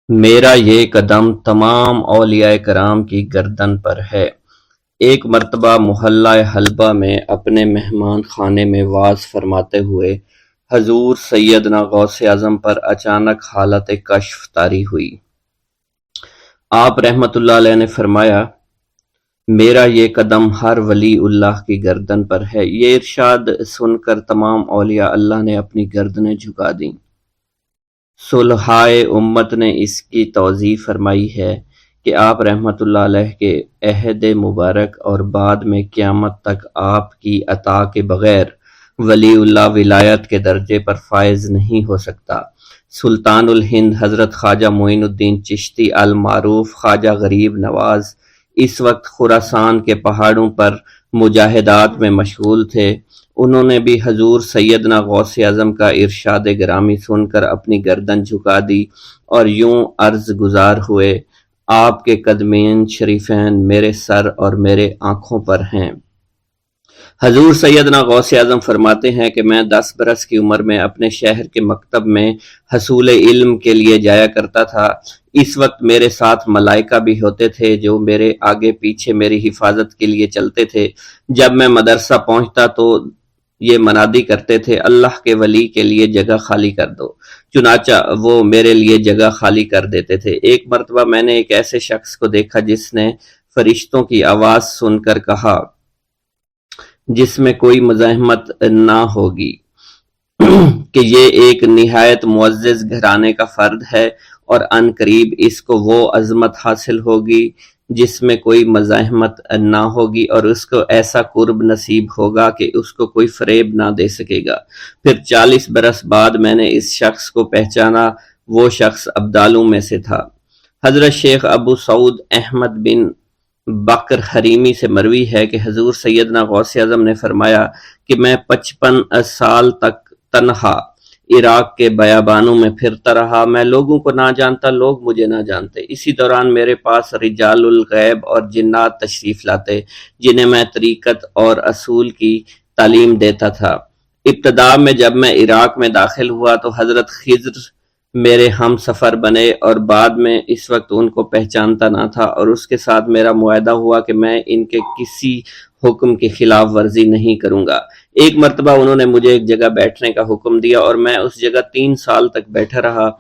میرا یہ قدم تمام اولیاء کرام کی گردن پر ہے۔ ایک مرتبہ محلہ حلبہ میں اپنے مہمان خانے میں وعظ فرماتے ہوئے حضور سیدنا غوث اعظم پر اچانک حالت کشف طاری ہوئی۔ آپ رحمت اللہ علیہ نے فرمایا، میرا یہ قدم ہر ولی اللہ کی گردن پر ہے۔ یہ ارشاد سن کر تمام اولیاء اللہ نے اپنی گردنیں جھکا دیں۔ صلحائے امت نے اس کی توضیح فرمائی ہے کہ آپ رحمت اللہ علیہ کے عہد مبارک اور بعد میں قیامت تک آپ کی عطا کے بغیر ولی اللہ ولایت کے درجے پر فائز نہیں ہو سکتا۔ سلطان الہند حضرت خواجہ معین الدین چشتی المعروف خواجہ غریب نواز اس وقت خراسان کے پہاڑوں پر مجاہدات میں مشغول تھے۔ انہوں نے بھی حضور سیدنا غوث اعظم کا ارشاد گرامی سن کر اپنی گردن جھکا دی اور یوں عرض گزار ہوئے، آپ کے قدمین شریفین میرے سر اور میرے آنکھوں پر ہیں۔ حضور سیدنا غوث اعظم فرماتے ہیں کہ میں 10 برس کی عمر میں اپنے شہر کے مکتب میں حصول علم کے لیے جایا کرتا تھا۔ اس وقت میرے ساتھ ملائکہ بھی ہوتے تھے جو میرے آگے پیچھے میری حفاظت کے لیے چلتے تھے۔ جب میں مدرسہ پہنچتا تو یہ منادی کرتے تھے، اللہ کے ولی کے لیے جگہ خالی کر دو۔ چنانچہ وہ میرے لیے جگہ خالی کر دیتے تھے۔ ایک مرتبہ میں نے ایک ایسے شخص کو دیکھا جس نے فرشتوں کی آواز سن کر کہا، جس میں کوئی مزاحمت نہ ہوگی، کہ یہ ایک نہایت معزز گھرانے کا فرد ہے اور عن قریب اس کو وہ عظمت حاصل ہوگی جس میں کوئی مزاحمت نہ ہوگی، اور اس کو ایسا قرب نصیب ہوگا کہ اس کو کوئی فریب نہ دے سکے گا۔ پھر 40 برس بعد میں نے اس شخص کو پہچانا۔ وہ شخص ابدالوں میں سے تھا۔ حضرت شیخ ابو سعود احمد بن بکر حریمی سے مروی ہے کہ حضور سیدنا غوث اعظم نے فرمایا کہ میں 55 سال تک تنہا عراق کے بیابانوں میں پھرتا رہا۔ میں لوگوں کو نہ جانتا، لوگ مجھے نہ جانتے۔ اسی دوران میرے پاس رجال الغیب اور جنات تشریف لاتے جنہیں میں طریقت اور اصول کی تعلیم دیتا تھا۔ ابتدا میں جب میں عراق میں داخل ہوا تو حضرت خضر میرے ہم سفر بنے، اور بعد میں اس وقت ان کو پہچانتا نہ تھا، اور اس کے ساتھ میرا معاہدہ ہوا کہ میں ان کے کسی حکم کی خلاف ورزی نہیں کروں گا۔ ایک مرتبہ انہوں نے مجھے ایک جگہ بیٹھنے کا حکم دیا اور میں اس جگہ 3 سال تک بیٹھا رہا۔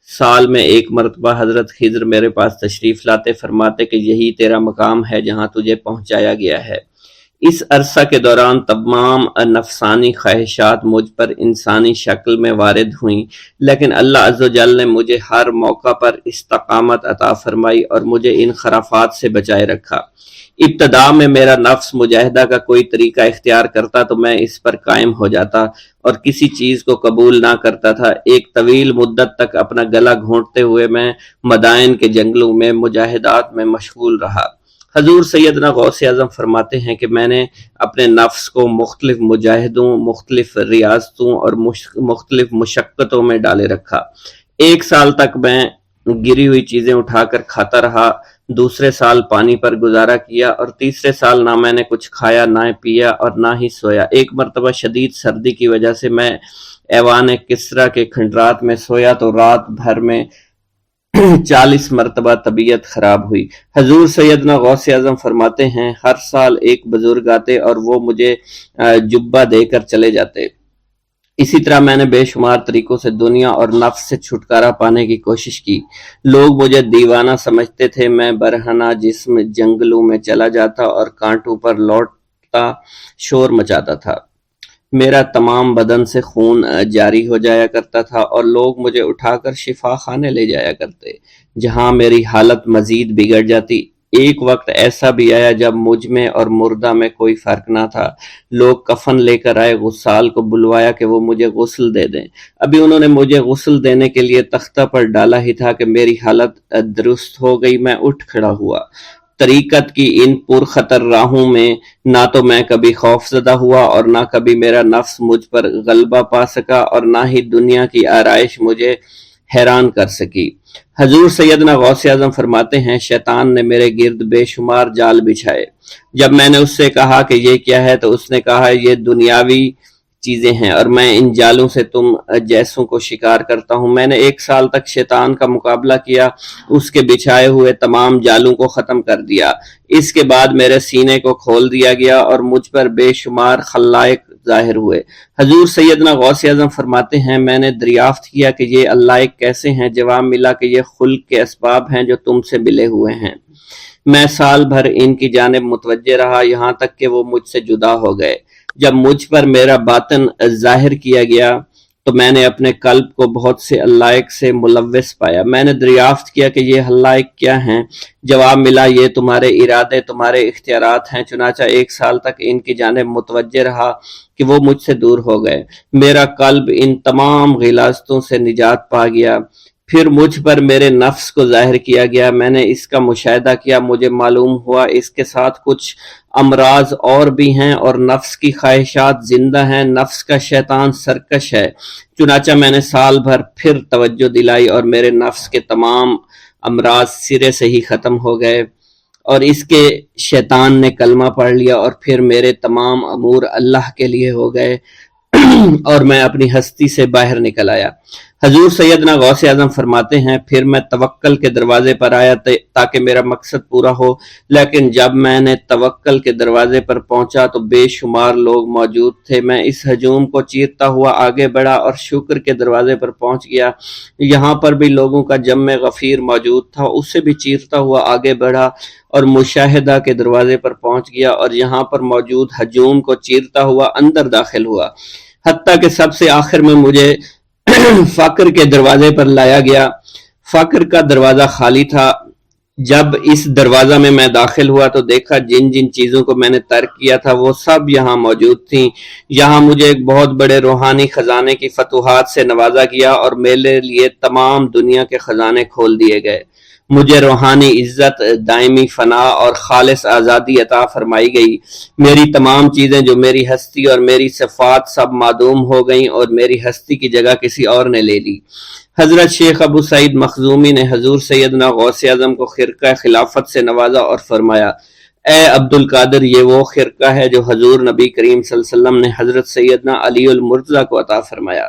سال میں ایک مرتبہ حضرت خضر میرے پاس تشریف لاتے، فرماتے کہ یہی تیرا مقام ہے جہاں تجھے پہنچایا گیا ہے۔ اس عرصہ کے دوران تمام نفسانی خواہشات مجھ پر انسانی شکل میں وارد ہوئیں، لیکن اللہ عز و جل نے مجھے ہر موقع پر استقامت عطا فرمائی اور مجھے ان خرافات سے بچائے رکھا۔ ابتدا میں میرا نفس مجاہدہ کا کوئی طریقہ اختیار کرتا تو میں اس پر قائم ہو جاتا اور کسی چیز کو قبول نہ کرتا تھا۔ ایک طویل مدت تک اپنا گلا گھونٹتے ہوئے میں مدائن کے جنگلوں میں مجاہدات میں مشغول رہا۔ حضور سیدنا غوث اعظم فرماتے ہیں کہ میں نے اپنے نفس کو مختلف مجاہدوں، مختلف ریاضتوں اور مختلف مشقتوں میں ڈالے رکھا۔ 1 سال تک میں گری ہوئی چیزیں اٹھا کر کھاتا رہا، دوسرے سال پانی پر گزارا کیا، اور تیسرے سال نہ میں نے کچھ کھایا، نہ پیا اور نہ ہی سویا۔ ایک مرتبہ شدید سردی کی وجہ سے میں ایوان کسریٰ کے کھنڈرات میں سویا تو رات بھر میں 40 مرتبہ طبیعت خراب ہوئی۔ حضور سیدنا غوث اعظم فرماتے ہیں، ہر سال ایک بزرگ آتے اور وہ مجھے جبہ دے کر چلے جاتے۔ اسی طرح میں نے بے شمار طریقوں سے دنیا اور نفس سے چھٹکارا پانے کی کوشش کی۔ لوگ مجھے دیوانہ سمجھتے تھے۔ میں برہنہ جسم جنگلوں میں چلا جاتا اور کانٹوں پر لوٹتا شور مچاتا تھا۔ میرا تمام بدن سے خون جاری ہو جایا کرتا تھا اور لوگ مجھے اٹھا کر شفا خانے لے جایا کرتے، جہاں میری حالت مزید بگڑ جاتی۔ ایک وقت ایسا بھی آیا جب مجھ میں اور مردہ میں کوئی فرق نہ تھا۔ لوگ کفن لے کر آئے، غسال کو بلوایا کہ وہ مجھے غسل دے دیں۔ ابھی انہوں نے مجھے غسل دینے کے لیے تختہ پر ڈالا ہی تھا کہ میری حالت درست ہو گئی۔ میں اٹھ کھڑا ہوا۔ طریقت کی ان پرخطر راہوں میں نہ تو میں کبھی خوف زدہ ہوا اور نہ کبھی میرا نفس مجھ پر غلبہ پا سکا، اور نہ ہی دنیا کی آرائش مجھے حیران کر سکی۔ حضور سیدنا غوث اعظم فرماتے ہیں، شیطان نے میرے گرد بے شمار جال بچھائے۔ جب میں نے اس سے کہا کہ یہ کیا ہے تو اس نے کہا، یہ دنیاوی چیزیں ہیں اور میں ان جالوں سے تم جیسوں کو شکار کرتا ہوں۔ میں نے 1 سال تک شیطان کا مقابلہ کیا، اس کے بچھائے ہوئے تمام جالوں کو ختم کر دیا۔ اس کے بعد میرے سینے کو کھول دیا گیا اور مجھ پر بے شمار خلائق ظاہر ہوئے۔ حضور سیدنا غوث اعظم فرماتے ہیں میں نے دریافت کیا کہ یہ اللہ کیسے ہیں؟ جواب ملا کہ یہ خلق کے اسباب ہیں جو تم سے ملے ہوئے ہیں۔ میں سال بھر ان کی جانب متوجہ رہا یہاں تک کہ وہ مجھ سے جدا ہو گئے۔ جب مجھ پر میرا باطن ظاہر کیا گیا تو میں نے اپنے قلب کو بہت سے علائق سے ملوث پایا۔ میں نے دریافت کیا کہ یہ علائق کیا ہیں؟ جواب ملا یہ تمہارے ارادے، تمہارے اختیارات ہیں۔ چنانچہ 1 سال تک ان کی جانب متوجہ رہا کہ وہ مجھ سے دور ہو گئے۔ میرا قلب ان تمام غلاظتوں سے نجات پا گیا۔ پھر مجھ پر میرے نفس کو ظاہر کیا گیا، میں نے اس کا مشاہدہ کیا، مجھے معلوم ہوا اس کے ساتھ کچھ امراض اور بھی ہیں اور نفس کی خواہشات زندہ ہیں، نفس کا شیطان سرکش ہے۔ چنانچہ میں نے سال بھر پھر توجہ دلائی اور میرے نفس کے تمام امراض سرے سے ہی ختم ہو گئے اور اس کے شیطان نے کلمہ پڑھ لیا اور پھر میرے تمام امور اللہ کے لیے ہو گئے اور میں اپنی ہستی سے باہر نکل آیا۔ حضور سیدنا غوث اعظم فرماتے ہیں پھر میں توکل کے دروازے پر آیا تاکہ میرا مقصد پورا ہو، لیکن جب میں نے توکل کے دروازے پر پہنچا تو بے شمار لوگ موجود تھے۔ میں اس ہجوم کو چیرتا ہوا آگے بڑھا اور شکر کے دروازے پر پہنچ گیا، یہاں پر بھی لوگوں کا جمع غفیر موجود تھا، اس سے بھی چیرتا ہوا آگے بڑھا اور مشاہدہ کے دروازے پر پہنچ گیا اور یہاں پر موجود ہجوم کو چیرتا ہوا اندر داخل ہوا، حتیٰ کہ سب سے آخر میں مجھے فقر کے دروازے پر لایا گیا۔ فقر کا دروازہ خالی تھا۔ جب اس دروازہ میں داخل ہوا تو دیکھا جن جن چیزوں کو میں نے ترک کیا تھا وہ سب یہاں موجود تھیں۔ یہاں مجھے ایک بہت بڑے روحانی خزانے کی فتوحات سے نوازا گیا اور میرے لیے تمام دنیا کے خزانے کھول دیے گئے۔ مجھے روحانی عزت، دائمی فنا اور خالص آزادی عطا فرمائی گئی۔ میری تمام چیزیں جو میری ہستی اور میری صفات سب معدوم ہو گئیں اور میری ہستی کی جگہ کسی اور نے لے لی۔ حضرت شیخ ابو سعید مخزومی نے حضور سیدنا غوث اعظم کو خرقہ خلافت سے نوازا اور فرمایا اے عبد القادر، یہ وہ خرقہ ہے جو حضور نبی کریم صلی اللہ علیہ وسلم نے حضرت سیدنا علی المرتضیٰ کو عطا فرمایا،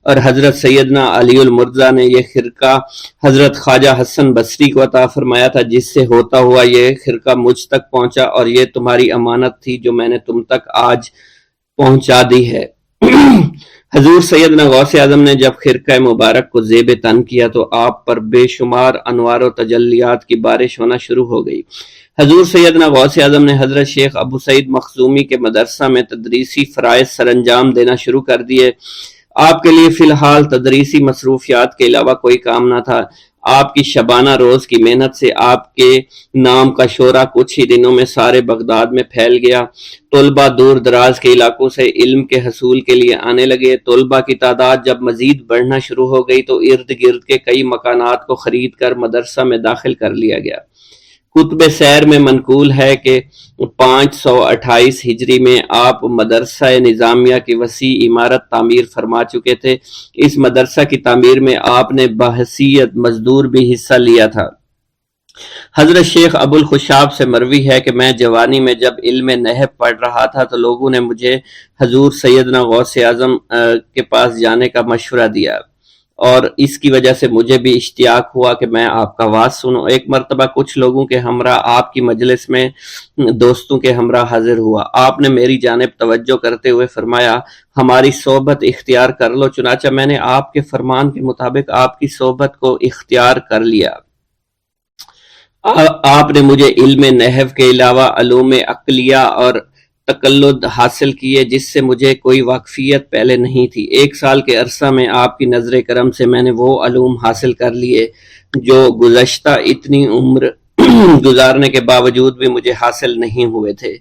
اور حضرت سیدنا علی المرتضیٰ نے یہ خرقہ حضرت خواجہ حسن بصری کو عطا فرمایا تھا، جس سے ہوتا ہوا یہ خرقہ مجھ تک پہنچا، اور یہ تمہاری امانت تھی جو میں نے تم تک آج پہنچا دی ہے۔ حضور سیدنا غوث اعظم نے جب خرقہ مبارک کو زیب تن کیا تو آپ پر بے شمار انوار و تجلیات کی بارش ہونا شروع ہو گئی۔ حضور سیدنا غوث اعظم نے حضرت شیخ ابو سعید مخزومی کے مدرسہ میں تدریسی فرائض سر انجام دینا شروع کر دیے۔ آپ کے لیے فی الحال تدریسی مصروفیات کے علاوہ کوئی کام نہ تھا۔ آپ کی شبانہ روز کی محنت سے آپ کے نام کا شعرہ کچھ ہی دنوں میں سارے بغداد میں پھیل گیا۔ طلبہ دور دراز کے علاقوں سے علم کے حصول کے لیے آنے لگے۔ طلبہ کی تعداد جب مزید بڑھنا شروع ہو گئی تو ارد گرد کے کئی مکانات کو خرید کر مدرسہ میں داخل کر لیا گیا۔ کتب سیر میں منقول ہے کہ 528 ہجری میں آپ مدرسہ نظامیہ کی وسیع عمارت تعمیر فرما چکے تھے۔ اس مدرسہ کی تعمیر میں آپ نے بحیثیت مزدور بھی حصہ لیا تھا۔ حضرت شیخ ابو الخشاب سے مروی ہے کہ میں جوانی میں جب علم نحو پڑھ رہا تھا تو لوگوں نے مجھے حضور سیدنا غوث اعظم کے پاس جانے کا مشورہ دیا، اور اس کی وجہ سے مجھے بھی اشتیاق ہوا کہ میں آپ کا واعظ سنوں۔ ایک مرتبہ کچھ لوگوں کے ہمراہ آپ کی مجلس میں دوستوں کے ہمراہ حاضر ہوا۔ آپ نے میری جانب توجہ کرتے ہوئے فرمایا ہماری صحبت اختیار کر لو۔ چنانچہ میں نے آپ کے فرمان کے مطابق آپ کی صحبت کو اختیار کر لیا۔ آپ نے مجھے علم نحو کے علاوہ علوم عقلیہ اور تقلد حاصل کیے جس سے مجھے کوئی واقفیت پہلے نہیں تھی۔ 1 سال کے عرصہ میں آپ کی نظر کرم سے میں نے وہ علوم حاصل کر لیے جو گزشتہ اتنی عمر گزارنے کے باوجود بھی مجھے حاصل نہیں ہوئے تھے۔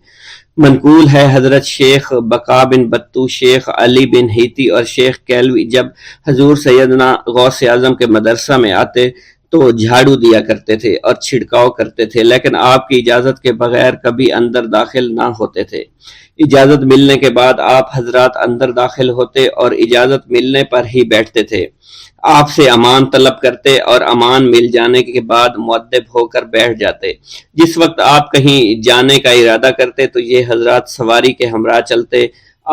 منقول ہے حضرت شیخ بقا بن بطو، شیخ علی بن ہیتی اور شیخ کیلوی جب حضور سیدنا غوث اعظم کے مدرسہ میں آتے تو جھاڑو دیا کرتے تھے اور چھڑکاؤ کرتے تھے، لیکن آپ کی اجازت کے بغیر کبھی اندر داخل نہ ہوتے تھے۔ اجازت ملنے کے بعد آپ حضرات اندر داخل ہوتے اور اجازت ملنے پر ہی بیٹھتے تھے۔ آپ سے امان طلب کرتے اور امان مل جانے کے بعد مؤدب ہو کر بیٹھ جاتے۔ جس وقت آپ کہیں جانے کا ارادہ کرتے تو یہ حضرات سواری کے ہمراہ چلتے۔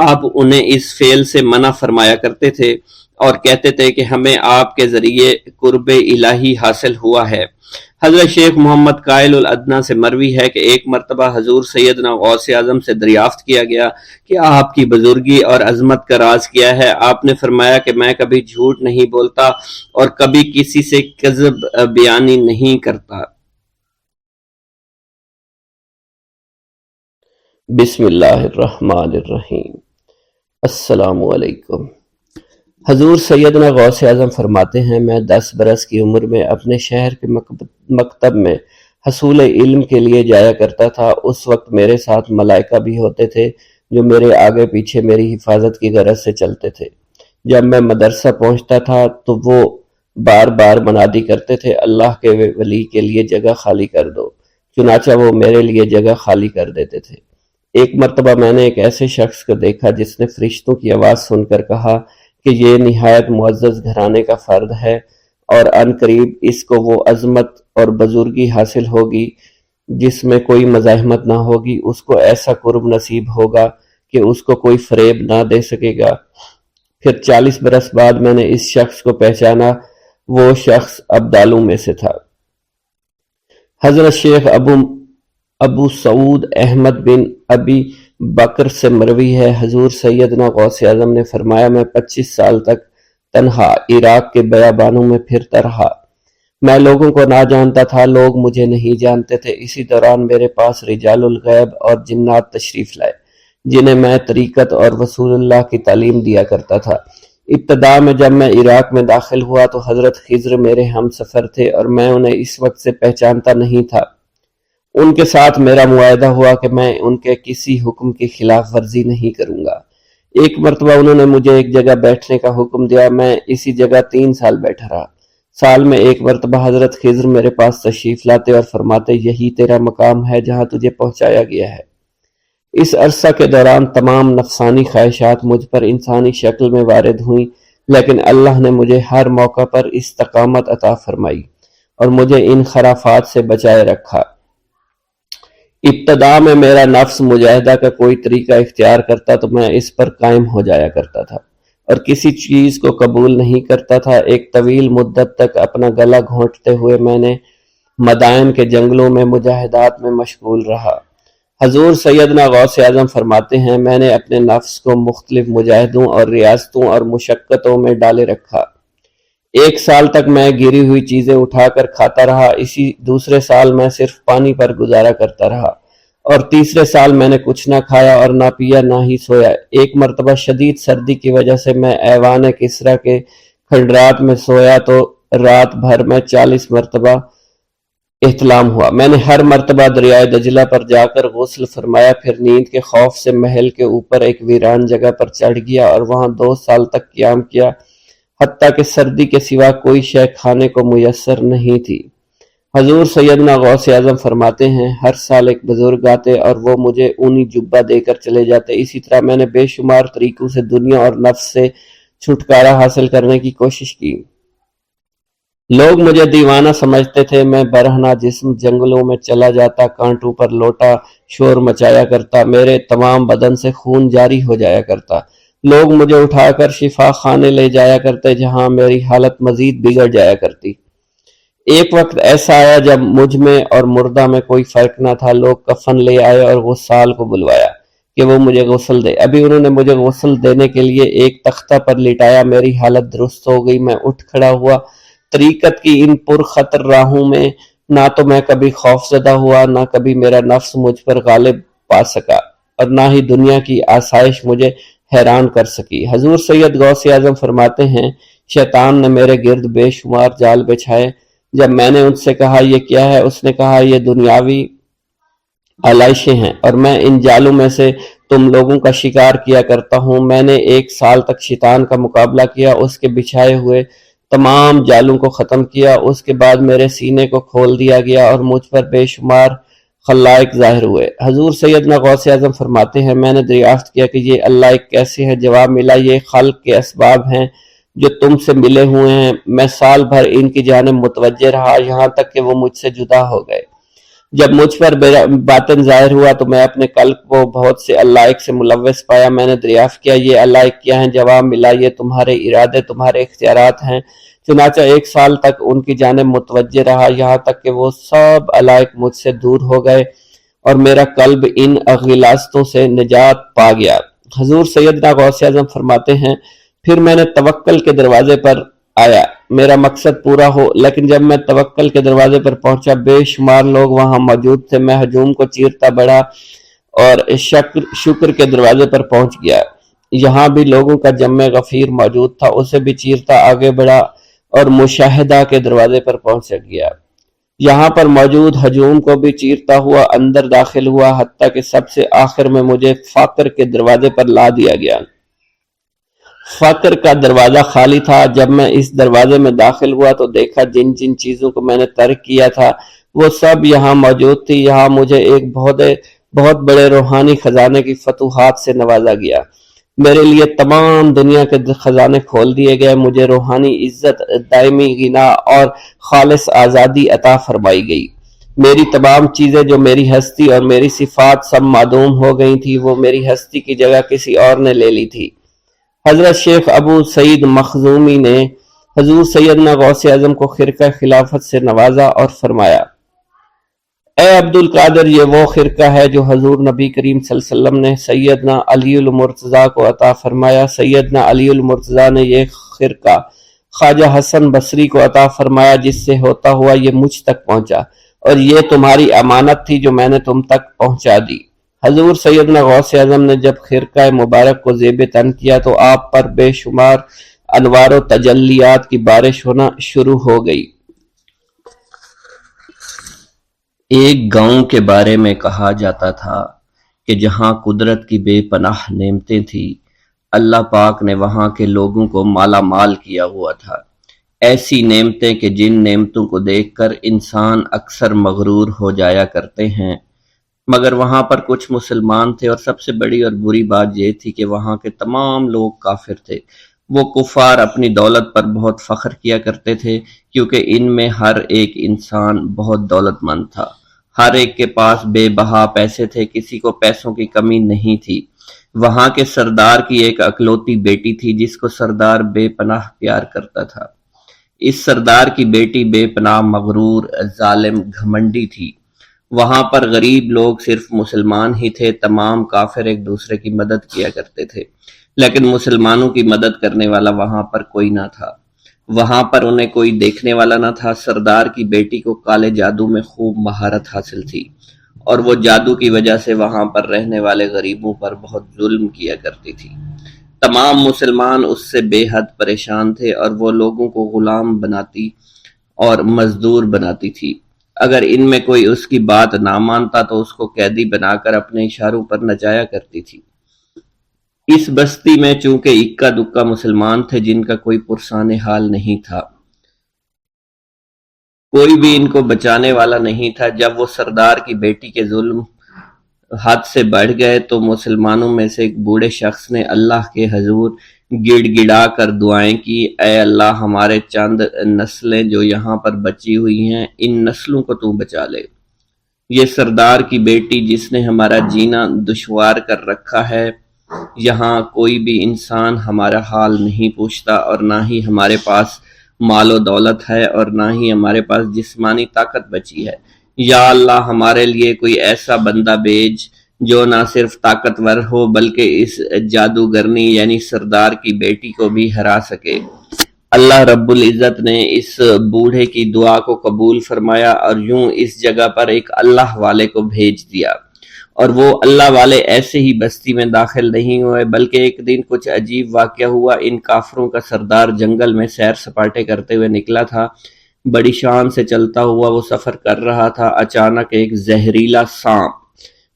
آپ انہیں اس فعل سے منع فرمایا کرتے تھے اور کہتے تھے کہ ہمیں آپ کے ذریعے قرب الہی حاصل ہوا ہے۔ حضرت شیخ محمد قائل الادنیٰ سے مروی ہے کہ ایک مرتبہ حضور سیدنا غوث اعظم سے دریافت کیا گیا کہ آپ کی بزرگی اور عظمت کا راز کیا ہے؟ آپ نے فرمایا کہ میں کبھی جھوٹ نہیں بولتا اور کبھی کسی سے کذب بیانی نہیں کرتا۔ بسم اللہ الرحمن الرحیم۔ السلام علیکم۔ حضور سیدنا غوث اعظم فرماتے ہیں، میں 10 برس کی عمر میں اپنے شہر کے مکتب میں حصول علم کے لیے جایا کرتا تھا۔ اس وقت میرے ساتھ ملائکہ بھی ہوتے تھے جو میرے آگے پیچھے میری حفاظت کی غرض سے چلتے تھے۔ جب میں مدرسہ پہنچتا تھا تو وہ بار بار منادی کرتے تھے، اللہ کے ولی کے لیے جگہ خالی کر دو، چنانچہ وہ میرے لیے جگہ خالی کر دیتے تھے۔ ایک مرتبہ میں نے ایک ایسے شخص کو دیکھا جس نے فرشتوں کی آواز سن کر کہا کہ یہ نہایت معزز گھرانے کا فرد ہے اور عن قریب اس کو وہ عظمت اور بزرگی حاصل ہوگی جس میں کوئی مزاحمت نہ ہوگی، اس کو ایسا قرب نصیب ہوگا کہ اس کو کوئی فریب نہ دے سکے گا۔ پھر 40 برس بعد میں نے اس شخص کو پہچانا، وہ شخص ابدالوں میں سے تھا۔ حضرت شیخ ابو سعود احمد بن ابی بکر سے مروی ہے، حضور سیدنا غوث اعظم نے فرمایا، میں 25 سال تک تنہا عراق کے بیابانوں میں پھرتا رہا۔ میں لوگوں کو نہ جانتا تھا، لوگ مجھے نہیں جانتے تھے۔ اسی دوران میرے پاس رجال الغیب اور جنات تشریف لائے جنہیں میں طریقت اور رسول اللہ کی تعلیم دیا کرتا تھا۔ ابتدا میں جب میں عراق میں داخل ہوا تو حضرت خضر میرے ہم سفر تھے اور میں انہیں اس وقت سے پہچانتا نہیں تھا۔ ان کے ساتھ میرا معاہدہ ہوا کہ میں ان کے کسی حکم کی خلاف ورزی نہیں کروں گا۔ ایک مرتبہ انہوں نے مجھے ایک جگہ بیٹھنے کا حکم دیا، میں اسی جگہ 3 سال بیٹھا رہا۔ سال میں ایک مرتبہ حضرت خضر میرے پاس تشریف لاتے اور فرماتے، یہی تیرا مقام ہے جہاں تجھے پہنچایا گیا ہے۔ اس عرصہ کے دوران تمام نفسانی خواہشات مجھ پر انسانی شکل میں وارد ہوئیں، لیکن اللہ نے مجھے ہر موقع پر استقامت عطا فرمائی اور مجھے ان خرافات سے بچائے رکھا۔ ابتدا میں میرا نفس مجاہدہ کا کوئی طریقہ اختیار کرتا تو میں اس پر قائم ہو جایا کرتا تھا اور کسی چیز کو قبول نہیں کرتا تھا۔ ایک طویل مدت تک اپنا گلا گھونٹتے ہوئے میں نے مدائن کے جنگلوں میں مجاہدات میں مشغول رہا۔ حضور سیدنا غوث اعظم فرماتے ہیں، میں نے اپنے نفس کو مختلف مجاہدوں اور ریاستوں اور مشقتوں میں ڈالے رکھا۔ 1 سال تک میں گری ہوئی چیزیں اٹھا کر کھاتا رہا، اسی دوسرے سال میں صرف پانی پر گزارا کرتا رہا اور تیسرے سال میں نے کچھ نہ کھایا اور نہ پیا نہ ہی سویا۔ ایک مرتبہ شدید سردی کی وجہ سے میں ایوان کسریٰ کے کھنڈرات میں سویا تو رات بھر میں 40 مرتبہ احتلام ہوا۔ میں نے ہر مرتبہ دریائے دجلہ پر جا کر غسل فرمایا، پھر نیند کے خوف سے محل کے اوپر ایک ویران جگہ پر چڑھ گیا اور وہاں 2 سال تک قیام کیا، حتیٰ کہ سردی کے سوا کوئی شے کھانے کو میسر نہیں تھی۔ حضور سیدنا غوث اعظم فرماتے ہیں، ہر سال ایک بزرگ آتے اور وہ مجھے اونی جبہ دے کر چلے جاتے۔ اسی طرح میں نے بے شمار طریقوں سے دنیا اور نفس سے چھٹکارا حاصل کرنے کی کوشش کی۔ لوگ مجھے دیوانہ سمجھتے تھے، میں برہنہ جسم جنگلوں میں چلا جاتا، کانٹوں پر لوٹا شور مچایا کرتا، میرے تمام بدن سے خون جاری ہو جایا کرتا۔ لوگ مجھے اٹھا کر شفا خانے لے جایا کرتے جہاں میری حالت مزید بگڑ جایا کرتی۔ ایک وقت ایسا آیا جب مجھ میں اور مردہ میں کوئی فرق نہ تھا۔ لوگ کفن لے آئے اور غسال کو بلوایا کہ وہ مجھے غسل دے۔ ابھی انہوں نے مجھے غسل دینے کے لیے ایک تختہ پر لٹایا، میری حالت درست ہو گئی، میں اٹھ کھڑا ہوا۔ طریقت کی ان پرخطر راہوں میں نہ تو میں کبھی خوف زدہ ہوا، نہ کبھی میرا نفس مجھ پر غالب پا سکا اور نہ ہی دنیا کی آسائش مجھے حیران کر سکی۔ حضور سید غوث اعظم فرماتے ہیں، شیطان نے میرے گرد بے شمار جال بچھائے۔ جب میں نے ان سے کہا یہ کیا ہے، اس نے کہا یہ دنیاوی آلائشیں ہیں اور میں ان جالوں میں سے تم لوگوں کا شکار کیا کرتا ہوں۔ میں نے 1 سال تک شیطان کا مقابلہ کیا، اس کے بچھائے ہوئے تمام جالوں کو ختم کیا۔ اس کے بعد میرے سینے کو کھول دیا گیا اور مجھ پر بے شمار خلائق ظاہر ہوئے۔ حضور سیدنا غوث اعظم فرماتے ہیں، میں نے دریافت کیا کہ یہ اللہ ایک کیسے ہے؟ جواب ملا، یہ خلق کے اسباب ہیں جو تم سے ملے ہوئے ہیں۔ میں سال بھر ان کی جانب متوجہ رہا، یہاں تک کہ وہ مجھ سے جدا ہو گئے۔ جب مجھ پر باطن ظاہر ہوا تو میں اپنے قلب کو بہت سے علائق سے ملوث پایا۔ میں نے دریافت کیا یہ علائق کیا ہیں؟ جواب ملا یہ تمہارے ارادے، تمہارے اختیارات ہیں۔ چنانچہ 1 سال تک ان کی جانب متوجہ رہا، یہاں تک کہ وہ سب علائق مجھ سے دور ہو گئے اور میرا قلب ان غلاظتوں سے نجات پا گیا۔ حضور سیدنا غوث اعظم فرماتے ہیں پھر میں نے توکل کے دروازے پر آیا، میرا مقصد پورا ہو، لیکن جب میں توکل کے دروازے پر پہنچا بے شمار لوگ وہاں موجود تھے۔ میں ہجوم کو چیرتا بڑھا اور شکر کے دروازے پر پہنچ گیا، یہاں بھی لوگوں کا جمع غفیر موجود تھا، اسے بھی چیرتا آگے بڑھا اور مشاہدہ کے دروازے پر پہنچ گیا، یہاں پر موجود ہجوم کو بھی چیرتا ہوا اندر داخل ہوا، حتیٰ کہ سب سے آخر میں مجھے فقر کے دروازے پر لا دیا گیا۔ فقر کا دروازہ خالی تھا۔ جب میں اس دروازے میں داخل ہوا تو دیکھا جن جن چیزوں کو میں نے ترک کیا تھا وہ سب یہاں موجود تھی۔ یہاں مجھے ایک بہت بڑے روحانی خزانے کی فتوحات سے نوازا گیا، میرے لیے تمام دنیا کے خزانے کھول دیے گئے، مجھے روحانی عزت، دائمی غنا اور خالص آزادی عطا فرمائی گئی۔ میری تمام چیزیں جو میری ہستی اور میری صفات سب معدوم ہو گئی تھی، وہ میری ہستی کی جگہ کسی اور نے لے لی تھی۔ حضرت شیخ ابو سعید مخزومی نے حضور سیدنا غوث اعظم کو خرقہ خلافت سے نوازا اور فرمایا اے عبد القادر، یہ وہ خرقہ ہے جو حضور نبی کریم صلی اللہ علیہ وسلم نے سیدنا علی المرتضیٰ کو عطا فرمایا۔ سیدنا علی المرتضیٰ نے یہ خرقہ خواجہ حسن بصری کو عطا فرمایا، جس سے ہوتا ہوا یہ مجھ تک پہنچا، اور یہ تمہاری امانت تھی جو میں نے تم تک پہنچا دی۔ حضور سیدنا غوث اعظم نے جب خرقہ مبارک کو زیب تن کیا تو آپ پر بے شمار انوار و تجلیات کی بارش ہونا شروع ہو گئی۔ ایک گاؤں کے بارے میں کہا جاتا تھا کہ جہاں قدرت کی بے پناہ نعمتیں تھیں، اللہ پاک نے وہاں کے لوگوں کو مالا مال کیا ہوا تھا۔ ایسی نعمتیں کہ جن نعمتوں کو دیکھ کر انسان اکثر مغرور ہو جایا کرتے ہیں، مگر وہاں پر کچھ مسلمان تھے، اور سب سے بڑی اور بری بات یہ تھی کہ وہاں کے تمام لوگ کافر تھے۔ وہ کفار اپنی دولت پر بہت فخر کیا کرتے تھے، کیونکہ ان میں ہر ایک انسان بہت دولت مند تھا، ہر ایک کے پاس بے بہا پیسے تھے، کسی کو پیسوں کی کمی نہیں تھی۔ وہاں کے سردار کی ایک اکلوتی بیٹی تھی جس کو سردار بے پناہ پیار کرتا تھا۔ اس سردار کی بیٹی بے پناہ مغرور، ظالم، گھمنڈی تھی۔ وہاں پر غریب لوگ صرف مسلمان ہی تھے، تمام کافر ایک دوسرے کی مدد کیا کرتے تھے، لیکن مسلمانوں کی مدد کرنے والا وہاں پر کوئی نہ تھا، وہاں پر انہیں کوئی دیکھنے والا نہ تھا۔ سردار کی بیٹی کو کالے جادو میں خوب مہارت حاصل تھی، اور وہ جادو کی وجہ سے وہاں پر رہنے والے غریبوں پر بہت ظلم کیا کرتی تھی۔ تمام مسلمان اس سے بے حد پریشان تھے، اور وہ لوگوں کو غلام بناتی اور مزدور بناتی تھی۔ اگر ان میں کوئی اس کی بات نہ مانتا تو اس کو قیدی بنا کر اپنے اشاروں پر نچایا کرتی تھی۔ اس بستی میں چونکہ اکا دکا مسلمان تھے جن کا کوئی پرسان حال نہیں تھا، کوئی بھی ان کو بچانے والا نہیں تھا۔ جب وہ سردار کی بیٹی کے ظلم حد سے بڑھ گئے تو مسلمانوں میں سے ایک بوڑھے شخص نے اللہ کے حضور گڑ گڑا کر دعائیں کی، اے اللہ، ہمارے چند نسلیں جو یہاں پر بچی ہوئی ہیں، ان نسلوں کو تو بچا لے۔ یہ سردار کی بیٹی جس نے ہمارا جینا دشوار کر رکھا ہے، یہاں کوئی بھی انسان ہمارا حال نہیں پوچھتا، اور نہ ہی ہمارے پاس مال و دولت ہے، اور نہ ہی ہمارے پاس جسمانی طاقت بچی ہے۔ یا اللہ، ہمارے لیے کوئی ایسا بندہ بھیج جو نہ صرف طاقتور ہو بلکہ اس جادوگرنی یعنی سردار کی بیٹی کو بھی ہرا سکے۔ اللہ رب العزت نے اس بوڑھے کی دعا کو قبول فرمایا، اور یوں اس جگہ پر ایک اللہ والے کو بھیج دیا، اور وہ اللہ والے ایسے ہی بستی میں داخل نہیں ہوئے، بلکہ ایک دن کچھ عجیب واقعہ ہوا۔ ان کافروں کا سردار جنگل میں سیر سپاٹے کرتے ہوئے نکلا تھا، بڑی شان سے چلتا ہوا وہ سفر کر رہا تھا۔ اچانک ایک زہریلا سانپ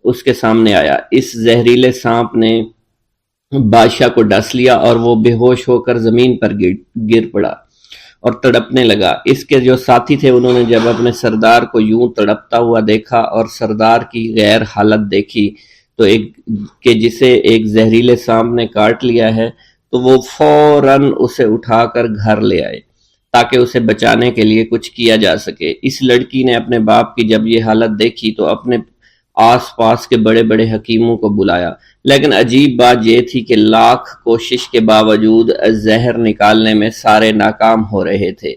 اس کے سامنے آیا۔ اس زہریلے سانپ نے بادشاہ کو ڈس لیا، اور وہ بے ہوش ہو کر زمین پر گر پڑا اور تڑپنے لگا۔ اس کے جو ساتھی تھے انہوں نے جب اپنے سردار کو یوں تڑپتا ہوا دیکھا اور سردار کی غیر حالت دیکھی تو کہ جسے ایک زہریلے سانپ نے کاٹ لیا ہے، تو وہ فوراً اسے اٹھا کر گھر لے آئے۔ تاکہ اسے بچانے کے لیے کچھ کیا جا سکے۔ اس لڑکی نے اپنے باپ کی جب یہ حالت دیکھی تو اپنے آس پاس کے بڑے بڑے حکیموں کو بلایا، لیکن عجیب بات یہ تھی کہ لاکھ کوشش کے باوجود زہر نکالنے میں سارے ناکام ہو رہے تھے،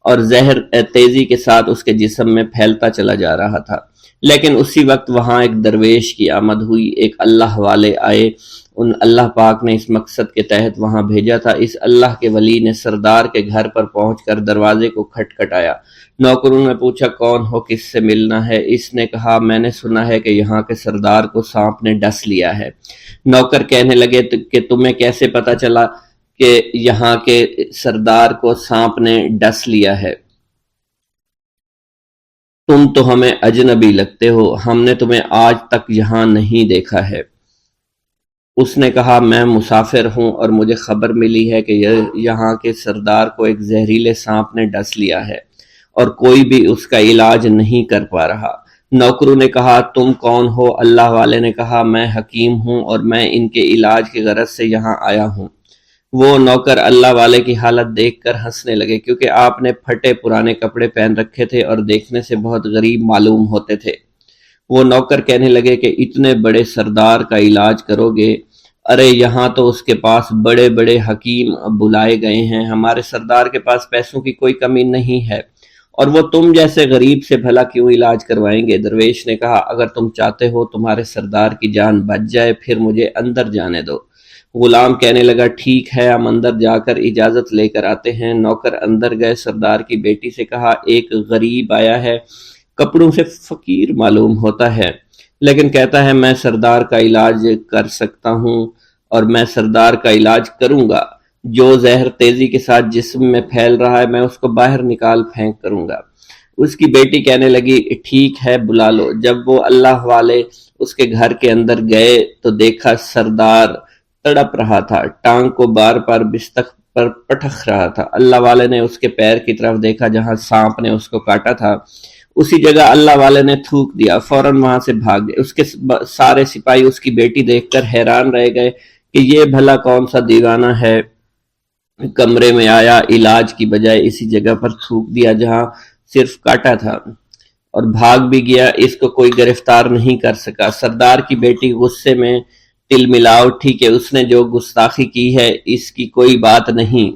اور زہر تیزی کے ساتھ اس کے جسم میں پھیلتا چلا جا رہا تھا۔ لیکن اسی وقت وہاں ایک درویش کی آمد ہوئی، ایک اللہ والے آئے، ان اللہ پاک نے اس مقصد کے تحت وہاں بھیجا تھا۔ اس اللہ کے ولی نے سردار کے گھر پر پہنچ کر دروازے کو کھٹکھٹایا۔ نوکروں نے پوچھا کون ہو، کس سے ملنا ہے؟ اس نے کہا میں نے سنا ہے کہ یہاں کے سردار کو سانپ نے ڈس لیا ہے۔ نوکر کہنے لگے کہ تمہیں کیسے پتا چلا کہ یہاں کے سردار کو سانپ نے ڈس لیا ہے؟ تم تو ہمیں اجنبی لگتے ہو، ہم نے تمہیں آج تک یہاں نہیں دیکھا ہے۔ اس نے کہا میں مسافر ہوں اور مجھے خبر ملی ہے کہ یہاں کے سردار کو ایک زہریلے سانپ نے ڈس لیا ہے اور کوئی بھی اس کا علاج نہیں کر پا رہا۔ نوکروں نے کہا تم کون ہو؟ اللہ والے نے کہا میں حکیم ہوں اور میں ان کے علاج کی غرض سے یہاں آیا ہوں۔ وہ نوکر اللہ والے کی حالت دیکھ کر ہنسنے لگے، کیونکہ آپ نے پھٹے پرانے کپڑے پہن رکھے تھے اور دیکھنے سے بہت غریب معلوم ہوتے تھے۔ وہ نوکر کہنے لگے کہ اتنے بڑے سردار کا علاج کرو گے؟ ارے یہاں تو اس کے پاس بڑے بڑے حکیم بلائے گئے ہیں، ہمارے سردار کے پاس پیسوں کی کوئی کمی نہیں ہے، اور وہ تم جیسے غریب سے بھلا کیوں علاج کروائیں گے؟ درویش نے کہا اگر تم چاہتے ہو تمہارے سردار کی جان بچ جائے پھر مجھے اندر جانے دو۔ غلام کہنے لگا ٹھیک ہے، ہم اندر جا کر اجازت لے کر آتے ہیں۔ نوکر اندر گئے، سردار کی بیٹی سے کہا ایک غریب آیا ہے، کپڑوں سے فقیر معلوم ہوتا ہے، لیکن کہتا ہے میں سردار کا علاج کر سکتا ہوں اور میں سردار کا علاج کروں گا۔ جو زہر تیزی کے ساتھ جسم میں پھیل رہا ہے میں اس کو باہر نکال پھینک کروں گا۔ اس کی بیٹی کہنے لگی ٹھیک ہے بلا لو۔ جب وہ اللہ والے اس کے گھر کے اندر گئے تو دیکھا سردار تڑپ رہا تھا، ٹانگ کو بار بار بستر پر پٹخ رہا تھا۔ اللہ والے نے اس کے پیر کی طرف دیکھا جہاں سانپ نے اس کو کاٹا تھا، اسی جگہ اللہ والے نے تھوک دیا، فوراً وہاں سے بھاگ گئے۔ اس کے سارے سپاہی اس کی بیٹی دیکھ کر حیران رہ گئے کہ یہ بھلا کون سا دیوانہ ہے، کمرے میں آیا، علاج کی بجائے اسی جگہ پر تھوک دیا جہاں صرف کاٹا تھا، اور بھاگ بھی گیا، اس کو کوئی گرفتار نہیں کر سکا۔ سردار کی بیٹی غصے میں ٹل ملا اٹھی کہ اس نے جو گستاخی کی ہے اس کی کوئی بات نہیں،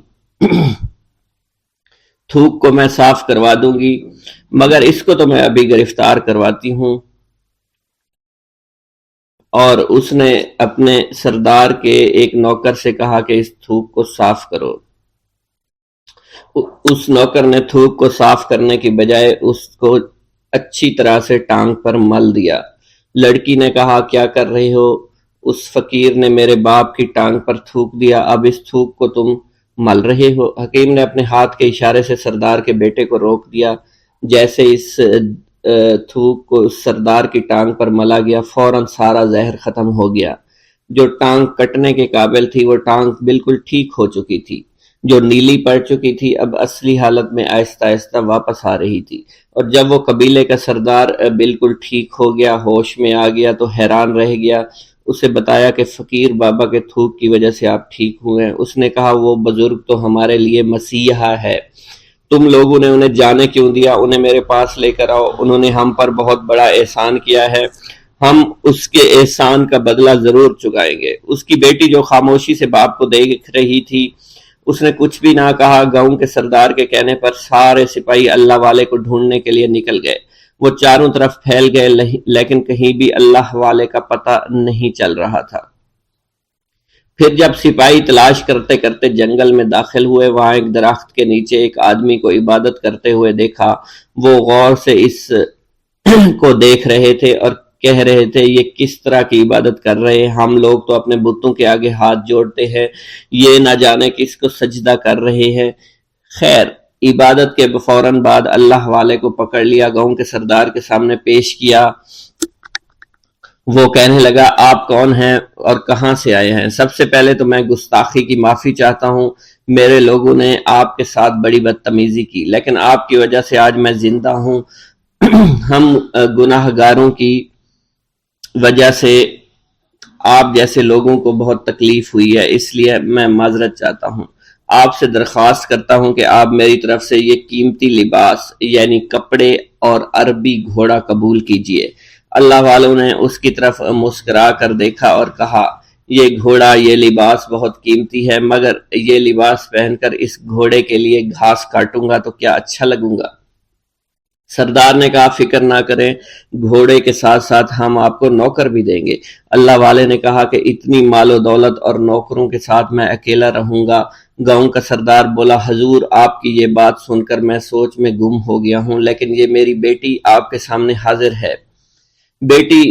تھوک کو میں صاف کروا دوں گی، مگر اس کو تو میں ابھی گرفتار کرواتی ہوں۔ اور اس نے اپنے سردار کے ایک نوکر سے کہا کہ اس تھوک کو صاف کرو۔ اس نوکر نے تھوک کو صاف کرنے کی بجائے اس کو اچھی طرح سے ٹانگ پر مل دیا۔ لڑکی نے کہا کیا کر رہے ہو؟ اس فقیر نے میرے باپ کی ٹانگ پر تھوک دیا، اب اس تھوک کو تم مل رہے ہو؟ حکیم نے اپنے ہاتھ کے اشارے سے سردار کے بیٹے کو روک دیا۔ جیسے اس تھوک کو سردار کی ٹانگ پر ملا گیا فوراً سارا زہر ختم ہو گیا۔ جو ٹانگ کٹنے کے قابل تھی وہ ٹانگ بالکل ٹھیک ہو چکی تھی، جو نیلی پڑ چکی تھی اب اصلی حالت میں آہستہ آہستہ واپس آ رہی تھی۔ اور جب وہ قبیلے کا سردار بالکل ٹھیک ہو گیا، ہوش میں آ گیا تو حیران رہ گیا۔ اسے بتایا کہ فقیر بابا کے تھوک کی وجہ سے آپ ٹھیک ہوئے ہیں۔ اس نے کہا وہ بزرگ تو ہمارے لیے مسیحا ہے، تم لوگوں نے انہیں جانے کیوں دیا؟ انہیں میرے پاس لے کر آؤ، انہوں نے ہم پر بہت بڑا احسان کیا ہے، ہم اس کے احسان کا بدلہ ضرور چکائیں گے۔ اس کی بیٹی جو خاموشی سے باپ کو دیکھ رہی تھی اس نے کچھ بھی نہ کہا۔ گاؤں کے سردار کے کہنے پر سارے سپاہی اللہ والے کو ڈھونڈنے کے لیے نکل گئے۔ وہ چاروں طرف پھیل گئے لیکن کہیں بھی اللہ والے کا پتہ نہیں چل رہا تھا۔ پھر جب سپاہی تلاش کرتے کرتے جنگل میں داخل ہوئے، وہاں ایک درخت کے نیچے ایک آدمی کو عبادت کرتے ہوئے دیکھا۔ وہ غور سے اس کو دیکھ رہے تھے اور کہہ رہے تھے یہ کس طرح کی عبادت کر رہے ہیں؟ ہم لوگ تو اپنے بتوں کے آگے ہاتھ جوڑتے ہیں، یہ نہ جانے کس کو سجدہ کر رہے ہیں۔ خیر، عبادت کے فوراً بعد اللہ والے کو پکڑ لیا، گاؤں کے سردار کے سامنے پیش کیا۔ وہ کہنے لگا آپ کون ہیں اور کہاں سے آئے ہیں؟ سب سے پہلے تو میں گستاخی کی معافی چاہتا ہوں، میرے لوگوں نے آپ کے ساتھ بڑی بدتمیزی کی، لیکن آپ کی وجہ سے آج میں زندہ ہوں۔ ہم گناہ گاروں کی وجہ سے آپ جیسے لوگوں کو بہت تکلیف ہوئی ہے، اس لیے میں معذرت چاہتا ہوں۔ آپ سے درخواست کرتا ہوں کہ آپ میری طرف سے یہ قیمتی لباس یعنی کپڑے اور عربی گھوڑا قبول کیجئے۔ اللہ والوں نے اس کی طرف مسکرا کر دیکھا اور کہا یہ گھوڑا یہ لباس بہت قیمتی ہے، مگر یہ لباس پہن کر اس گھوڑے کے لیے گھاس کاٹوں گا تو کیا اچھا لگوں گا؟ سردار نے کہا فکر نہ کریں، گھوڑے کے ساتھ ساتھ ہم آپ کو نوکر بھی دیں گے۔ اللہ والے نے کہا کہ اتنی مال و دولت اور نوکروں کے ساتھ میں اکیلا رہوں گا؟ گاؤں کا سردار بولا حضور آپ کی یہ بات سن کر میں سوچ میں گم ہو گیا ہوں، لیکن یہ میری بیٹی آپ کے سامنے حاضر ہے۔ بیٹی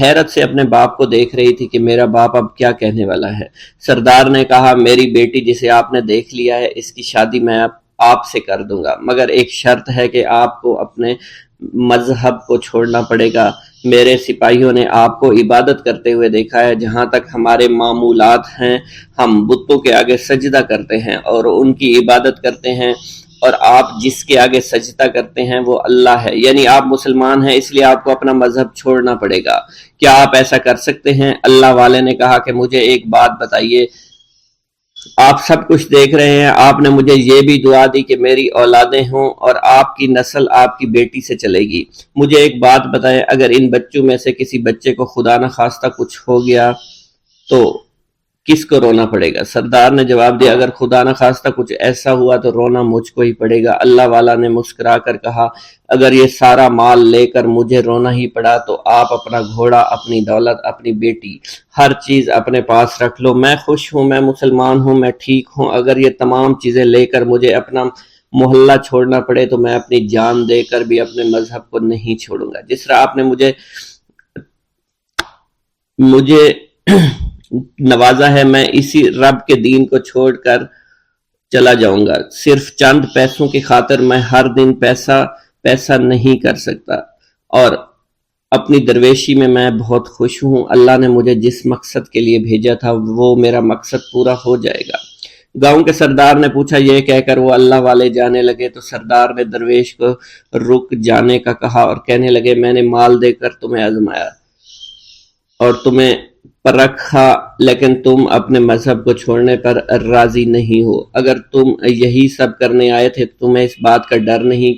حیرت سے اپنے باپ کو دیکھ رہی تھی کہ میرا باپ اب کیا کہنے والا ہے۔ سردار نے کہا میری بیٹی جسے آپ نے دیکھ لیا ہے اس کی شادی میں آپ سے کر دوں گا، مگر ایک شرط ہے کہ آپ کو اپنے مذہب کو چھوڑنا پڑے گا۔ میرے سپاہیوں نے آپ کو عبادت کرتے ہوئے دیکھا ہے، جہاں تک ہمارے معمولات ہیں ہم بتوں کے آگے سجدہ کرتے ہیں اور ان کی عبادت کرتے ہیں، اور آپ جس کے آگے سجدہ کرتے ہیں وہ اللہ ہے، یعنی آپ مسلمان ہیں، اس لیے آپ کو اپنا مذہب چھوڑنا پڑے گا۔ کیا آپ ایسا کر سکتے ہیں؟ اللہ والے نے کہا کہ مجھے ایک بات بتائیے، آپ سب کچھ دیکھ رہے ہیں، آپ نے مجھے یہ بھی دعا دی کہ میری اولادیں ہوں اور آپ کی نسل آپ کی بیٹی سے چلے گی۔ مجھے ایک بات بتائیں، اگر ان بچوں میں سے کسی بچے کو خدا نہ خواستہ کچھ ہو گیا تو کس کو رونا پڑے گا؟ سردار نے جواب دیا اگر خدا نہ خواستہ کچھ ایسا ہوا تو رونا مجھ کو ہی پڑے گا۔ اللہ والا نے مسکرا کر کہا اگر یہ سارا مال لے کر مجھے رونا ہی پڑا تو آپ اپنا گھوڑا، اپنی دولت، اپنی بیٹی، ہر چیز اپنے پاس رکھ لو۔ میں خوش ہوں، میں مسلمان ہوں، میں ٹھیک ہوں۔ اگر یہ تمام چیزیں لے کر مجھے اپنا محلہ چھوڑنا پڑے تو میں اپنی جان دے کر بھی اپنے مذہب کو نہیں چھوڑوں گا۔ جس طرح آپ نے مجھے نوازا ہے، میں اسی رب کے دین کو چھوڑ کر چلا جاؤں گا۔ صرف چند پیسوں کی خاطر میں ہر دن پیسہ نہیں کر سکتا، اور اپنی درویشی میں بہت خوش ہوں۔ اللہ نے مجھے جس مقصد کے لیے بھیجا تھا وہ میرا مقصد پورا ہو جائے گا۔ گاؤں کے سردار نے پوچھا، یہ کہہ کر وہ اللہ والے جانے لگے تو سردار نے درویش کو رک جانے کا کہا اور کہنے لگے میں نے مال دے کر تمہیں آزمایا اور تمہیں پرکھا، لیکن تم اپنے مذہب کو چھوڑنے پر راضی نہیں ہو۔ اگر تم یہی سب کرنے آئے تھے تو تمہیں اس بات کا ڈر نہیں؟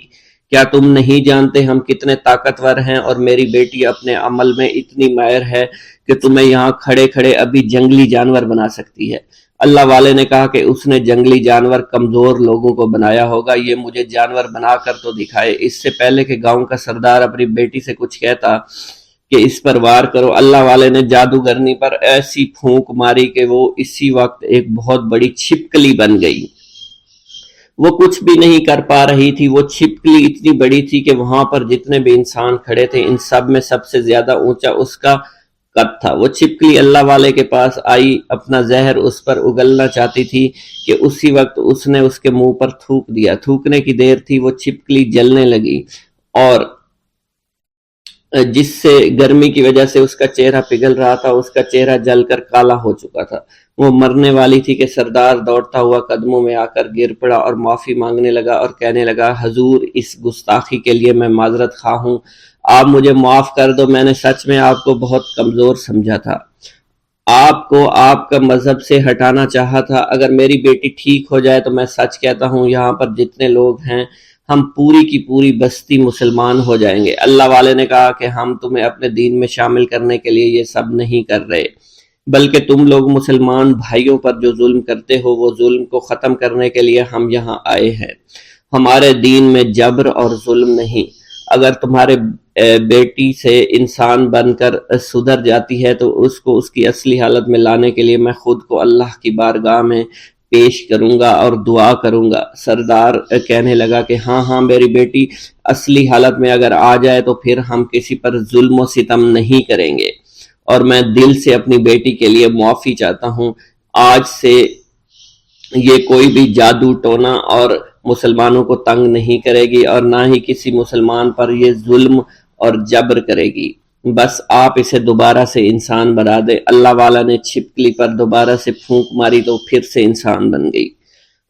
کیا تم نہیں جانتے ہم کتنے طاقتور ہیں، اور میری بیٹی اپنے عمل میں اتنی ماہر ہے کہ تمہیں یہاں کھڑے کھڑے ابھی جنگلی جانور بنا سکتی ہے۔ اللہ والے نے کہا کہ اس نے جنگلی جانور کمزور لوگوں کو بنایا ہوگا، یہ مجھے جانور بنا کر تو دکھائے۔ اس سے پہلے کہ گاؤں کا سردار اپنی بیٹی سے کچھ کہتا کہ اس پر وار کرو، اللہ والے نے جادوگرنی پر ایسی پھونک ماری کہ وہ اسی وقت ایک بہت بڑی چھپکلی بن گئی۔ وہ کچھ بھی نہیں کر پا رہی تھی، وہ چھپکلی اتنی بڑی تھی کہ وہاں پر جتنے بھی انسان کھڑے تھے ان سب میں سب سے زیادہ اونچا اس کا قد تھا۔ وہ چھپکلی اللہ والے کے پاس آئی، اپنا زہر اس پر اگلنا چاہتی تھی کہ اسی وقت اس نے اس کے منہ پر تھوک دیا۔ تھوکنے کی دیر تھی، وہ چھپکلی جلنے لگی اور جس سے گرمی کی وجہ سے اس کا چہرہ پگھل رہا تھا، اس کا چہرہ جل کر کالا ہو چکا تھا۔ وہ مرنے والی تھی کہ سردار دوڑتا ہوا قدموں میں آ کر گر پڑا اور معافی مانگنے لگا اور کہنے لگا حضور اس گستاخی کے لیے میں معذرت خواہ ہوں، آپ مجھے معاف کر دو، میں نے سچ میں آپ کو بہت کمزور سمجھا تھا، آپ کو آپ کا مذہب سے ہٹانا چاہا تھا۔ اگر میری بیٹی ٹھیک ہو جائے تو میں سچ کہتا ہوں یہاں پر جتنے لوگ ہیں ہم پوری کی پوری بستی مسلمان ہو جائیں گے۔ اللہ والے نے کہا کہ ہم تمہیں اپنے دین میں شامل کرنے کے لیے یہ سب نہیں کر رہے، بلکہ تم لوگ مسلمان بھائیوں پر جو ظلم کرتے ہو وہ ظلم کو ختم کرنے کے لیے ہم یہاں آئے ہیں۔ ہمارے دین میں جبر اور ظلم نہیں۔ اگر تمہارے بیٹی سے انسان بن کر سدھر جاتی ہے تو اس کو اس کی اصلی حالت میں لانے کے لیے میں خود کو اللہ کی بارگاہ میں پیش کروں گا اور دعا کروں گا۔ سردار کہنے لگا کہ ہاں میری بیٹی اصلی حالت میں اگر آ جائے تو پھر ہم کسی پر ظلم و ستم نہیں کریں گے، اور میں دل سے اپنی بیٹی کے لیے معافی چاہتا ہوں۔ آج سے یہ کوئی بھی جادو ٹونا اور مسلمانوں کو تنگ نہیں کرے گی اور نہ ہی کسی مسلمان پر یہ ظلم اور جبر کرے گی، بس آپ اسے دوبارہ سے انسان بنا دے۔ اللہ والا نے چھپکلی پر دوبارہ سے پھونک ماری تو پھر سے انسان بن گئی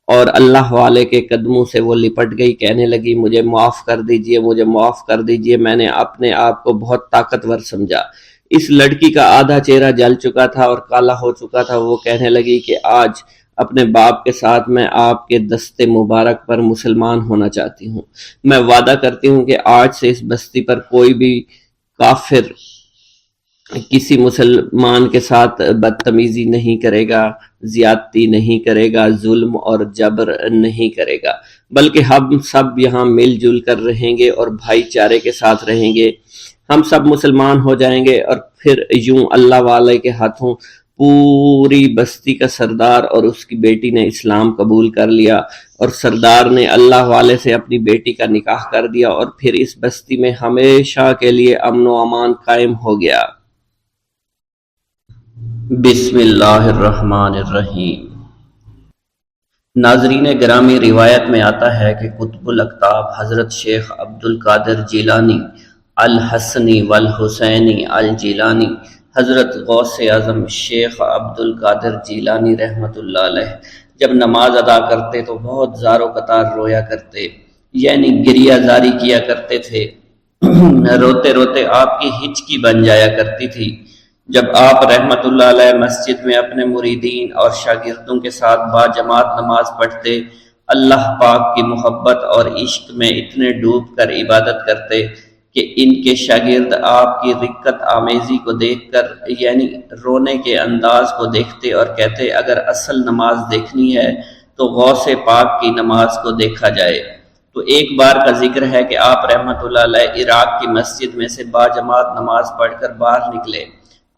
اور اللہ والے کے قدموں سے وہ لپٹ گئی، کہنے لگی مجھے معاف کر دیجئے، مجھے معاف کر دیجئے، میں نے اپنے آپ کو بہت طاقتور سمجھا۔ اس لڑکی کا آدھا چہرہ جل چکا تھا اور کالا ہو چکا تھا۔ وہ کہنے لگی کہ آج اپنے باپ کے ساتھ میں آپ کے دست مبارک پر مسلمان ہونا چاہتی ہوں۔ میں وعدہ کرتی ہوں کہ آج سے اس بستی پر کوئی بھی کافر کسی مسلمان کے ساتھ بدتمیزی نہیں کرے گا، زیادتی نہیں کرے گا، ظلم اور جبر نہیں کرے گا، بلکہ ہم سب یہاں مل جل کر رہیں گے اور بھائی چارے کے ساتھ رہیں گے۔ ہم سب مسلمان ہو جائیں گے اور پھر یوں اللہ والے کے ہاتھوں پوری بستی کا سردار اور اس کی بیٹی نے اسلام قبول کر لیا، اور سردار نے اللہ والے سے اپنی بیٹی کا نکاح کر دیا، اور پھر اس بستی میں ہمیشہ کے لیے امن و امان قائم ہو گیا۔ بسم اللہ الرحمن الرحیم۔ ناظرین گرامی، روایت میں آتا ہے کہ قطب الاقطاب حضرت شیخ عبد القادر جیلانی الحسنی والحسینی الجیلانی، حضرت غوث اعظم شیخ عبد القادر جیلانی رحمۃ اللہ علیہ جب نماز ادا کرتے تو بہت زار و قطار رویا کرتے، یعنی گریہ زاری کیا کرتے تھے۔ روتے روتے آپ کی ہچکی بن جایا کرتی تھی۔ جب آپ رحمت اللہ علیہ مسجد میں اپنے مریدین اور شاگردوں کے ساتھ با جماعت نماز پڑھتے، اللہ پاک کی محبت اور عشق میں اتنے ڈوب کر عبادت کرتے کہ ان کے شاگرد آپ کی رقت آمیزی کو دیکھ کر، یعنی رونے کے انداز کو دیکھتے اور کہتے اگر اصل نماز دیکھنی ہے تو غوث پاک کی نماز کو دیکھا جائے۔ تو ایک بار کا ذکر ہے کہ آپ رحمت اللہ علیہ عراق کی مسجد میں سے با جماعت نماز پڑھ کر باہر نکلے۔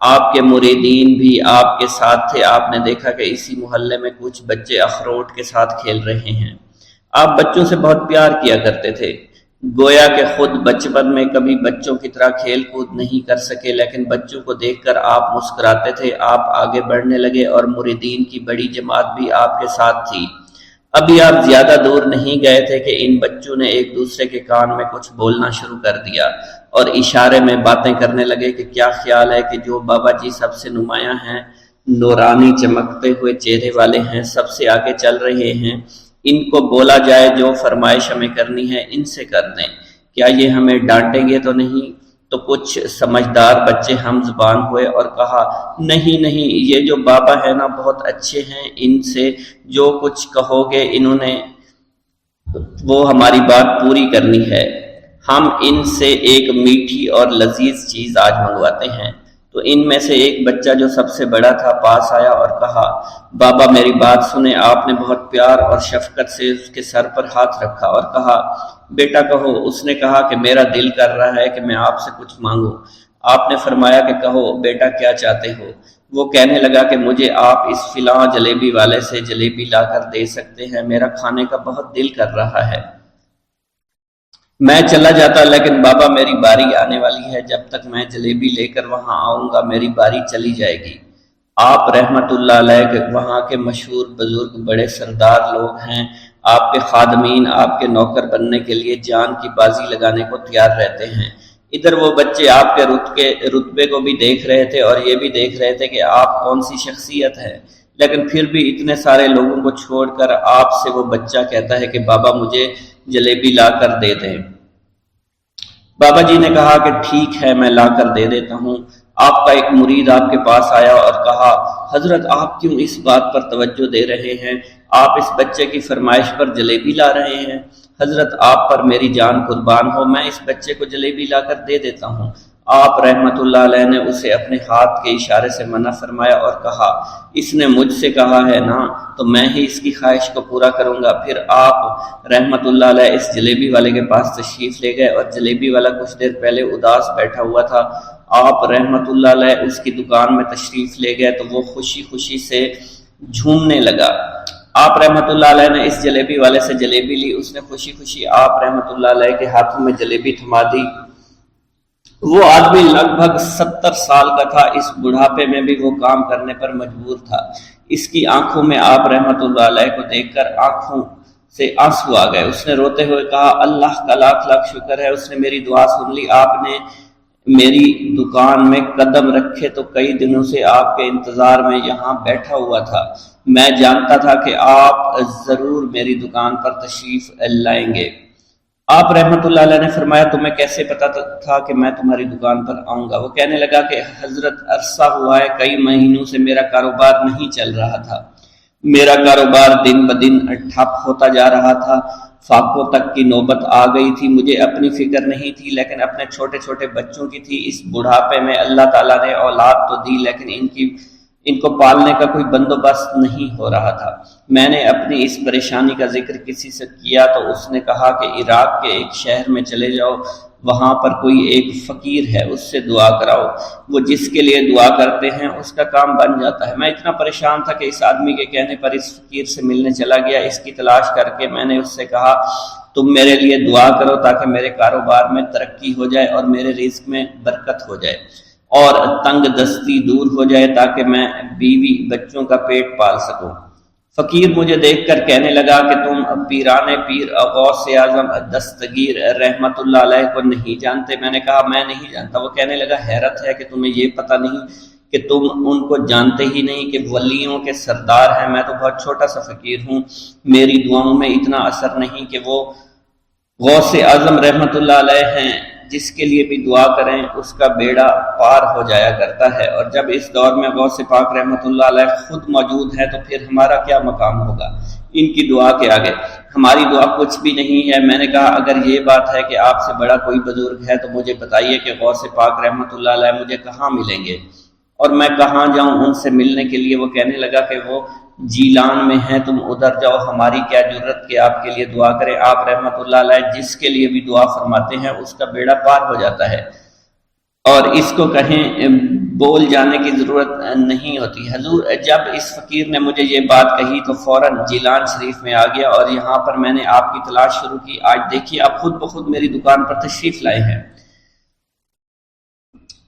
آپ کے مریدین بھی آپ کے ساتھ تھے۔ آپ نے دیکھا کہ اسی محلے میں کچھ بچے اخروٹ کے ساتھ کھیل رہے ہیں۔ آپ بچوں سے بہت پیار کیا کرتے تھے، گویا کہ خود بچپن میں کبھی بچوں کی طرح کھیل کود نہیں کر سکے، لیکن بچوں کو دیکھ کر آپ مسکراتے تھے۔ آپ آگے بڑھنے لگے اور مریدین کی بڑی جماعت بھی آپ کے ساتھ تھی۔ ابھی آپ زیادہ دور نہیں گئے تھے کہ ان بچوں نے ایک دوسرے کے کان میں کچھ بولنا شروع کر دیا اور اشارے میں باتیں کرنے لگے کہ کیا خیال ہے کہ جو بابا جی سب سے نمایاں ہیں، نورانی چمکتے ہوئے چہرے والے ہیں، سب سے آگے چل رہے ہیں، ان کو بولا جائے جو فرمائش ہمیں کرنی ہے ان سے کر دیں، کیا یہ ہمیں ڈانٹیں گے تو نہیں؟ تو کچھ سمجھدار بچے ہم زبان ہوئے اور کہا نہیں نہیں، یہ جو بابا ہے نا بہت اچھے ہیں، ان سے جو کچھ کہو گے انہوں نے وہ ہماری بات پوری کرنی ہے، ہم ان سے ایک میٹھی اور لذیذ چیز آج منگواتے ہیں۔ تو ان میں سے ایک بچہ جو سب سے بڑا تھا پاس آیا اور کہا بابا میری بات سنیں۔ آپ نے بہت پیار اور شفقت سے اس کے سر پر ہاتھ رکھا اور کہا بیٹا کہو۔ اس نے کہا کہ میرا دل کر رہا ہے کہ میں آپ سے کچھ مانگوں۔ آپ نے فرمایا کہ کہو بیٹا کیا چاہتے ہو؟ وہ کہنے لگا کہ مجھے آپ اس فلاں جلیبی والے سے جلیبی لا کر دے سکتے ہیں، میرا کھانے کا بہت دل کر رہا ہے۔ میں چلا جاتا لیکن بابا میری باری آنے والی ہے، جب تک میں جلیبی لے کر وہاں آؤں گا میری باری چلی جائے گی۔ آپ رحمت اللہ علیہ کے وہاں کے مشہور بزرگ بڑے سردار لوگ ہیں، آپ کے خادمین آپ کے نوکر بننے کے لیے جان کی بازی لگانے کو تیار رہتے ہیں۔ ادھر وہ بچے آپ کے رتبے کو بھی دیکھ رہے تھے اور یہ بھی دیکھ رہے تھے کہ آپ کون سی شخصیت ہے، لیکن پھر بھی اتنے سارے لوگوں کو چھوڑ کر آپ سے وہ بچہ کہتا ہے کہ بابا مجھے جلیبی لا کر دے دیں۔ بابا جی نے کہا کہ ٹھیک ہے میں لا کر دے دیتا ہوں۔ آپ کا ایک مرید آپ کے پاس آیا اور کہا حضرت آپ کیوں اس بات پر توجہ دے رہے ہیں؟ آپ اس بچے کی فرمائش پر جلیبی لا رہے ہیں۔ حضرت آپ پر میری جان قربان ہو، میں اس بچے کو جلیبی لا کر دے دیتا ہوں۔ آپ رحمت اللہ علیہ نے اسے اپنے ہاتھ کے اشارے سے منع فرمایا اور کہا اس نے مجھ سے کہا ہے نا تو میں ہی اس کی خواہش کو پورا کروں گا۔ پھر آپ رحمت اللہ علیہ اس جلیبی والے کے پاس تشریف لے گئے اور جلیبی والا کچھ دیر پہلے اداس بیٹھا ہوا تھا۔ آپ رحمت اللہ علیہ اس کی دکان میں تشریف لے گئے تو وہ خوشی خوشی سے جھومنے لگا۔ آپ رحمت اللہ علیہ نے اس جلیبی والے سے جلیبی لی، اس نے خوشی خوشی آپ رحمت اللہ علیہ کے ہاتھوں میں جلیبی تھما دی۔ وہ آدمی لگ بھگ 70 سال کا تھا، اس بڑھاپے میں بھی وہ کام کرنے پر مجبور تھا۔ اس کی آنکھوں میں آپ رحمت اللہ علیہ کو دیکھ کر آنکھوں سے آنسو آ گئے۔ اس نے روتے ہوئے کہا اللہ کا لاکھ لاکھ شکر ہے، اس نے میری دعا سن لی۔ آپ نے میری دکان میں قدم رکھے تو کئی دنوں سے آپ کے انتظار میں یہاں بیٹھا ہوا تھا۔ میں جانتا تھا کہ آپ ضرور میری دکان پر تشریف لائیں گے۔ آپ رحمت اللہ علیہ نے فرمایا تمہیں کیسے پتا تھا کہ میں تمہاری دکان پر آؤں گا؟ وہ کہنے لگا کہ حضرت عرصہ ہوا ہے، کئی مہینوں سے میرا کاروبار نہیں چل رہا تھا، میرا کاروبار دن بدن ٹھپ ہوتا جا رہا تھا، فاقوں تک کی نوبت آ گئی تھی۔ مجھے اپنی فکر نہیں تھی لیکن اپنے چھوٹے چھوٹے بچوں کی تھی۔ اس بڑھاپے میں اللہ تعالیٰ نے اولاد تو دی لیکن ان کو پالنے کا کوئی بندوبست نہیں ہو رہا تھا۔ میں نے اپنی اس پریشانی کا ذکر کسی سے کیا تو اس نے کہا کہ عراق کے ایک شہر میں چلے جاؤ، وہاں پر کوئی ایک فقیر ہے، اس سے دعا کراؤ، وہ جس کے لیے دعا کرتے ہیں اس کا کام بن جاتا ہے۔ میں اتنا پریشان تھا کہ اس آدمی کے کہنے پر اس فقیر سے ملنے چلا گیا۔ اس کی تلاش کر کے میں نے اس سے کہا تم میرے لیے دعا کرو تاکہ میرے کاروبار میں ترقی ہو جائے اور میرے رزق میں برکت ہو جائے اور تنگ دستی دور ہو جائے تاکہ میں بیوی بچوں کا پیٹ پال سکوں۔ فقیر مجھے دیکھ کر کہنے لگا کہ تم پیران پیر غوث اعظم دستگیر رحمت اللہ علیہ کو نہیں جانتے؟ میں نے کہا میں نہیں جانتا۔ وہ کہنے لگا حیرت ہے کہ تمہیں یہ پتہ نہیں کہ تم ان کو جانتے ہی نہیں کہ ولیوں کے سردار ہیں۔ میں تو بہت چھوٹا سا فقیر ہوں، میری دعاؤں میں اتنا اثر نہیں کہ وہ غوث اعظم رحمت اللہ علیہ ہیں، جس کے لیے بھی دعا کریں اس کا بیڑا پار ہو جایا کرتا ہے۔ اور جب اس دور میں غوث پاک رحمت اللہ علیہ خود موجود ہے تو پھر ہمارا کیا مقام ہوگا ان کی دعا کے آگے؟ ہماری دعا کچھ بھی نہیں ہے۔ میں نے کہا اگر یہ بات ہے کہ آپ سے بڑا کوئی بزرگ ہے تو مجھے بتائیے کہ غوث پاک رحمت اللہ علیہ مجھے کہاں ملیں گے اور میں کہاں جاؤں ان سے ملنے کے لیے؟ وہ کہنے لگا کہ وہ جیلان میں ہیں، تم ادھر جاؤ، ہماری کیا ضرورت کہ آپ کے لیے دعا کریں؟ آپ رحمت اللہ علیہ جس کے لیے بھی دعا فرماتے ہیں اس کا بیڑا پار ہو جاتا ہے اور اس کو کہیں بول جانے کی ضرورت نہیں ہوتی۔ حضور جب اس فقیر نے مجھے یہ بات کہی تو فوراً جیلان شریف میں آ گیا اور یہاں پر میں نے آپ کی تلاش شروع کی۔ آج دیکھیے آپ خود بخود میری دکان پر تشریف لائے ہیں۔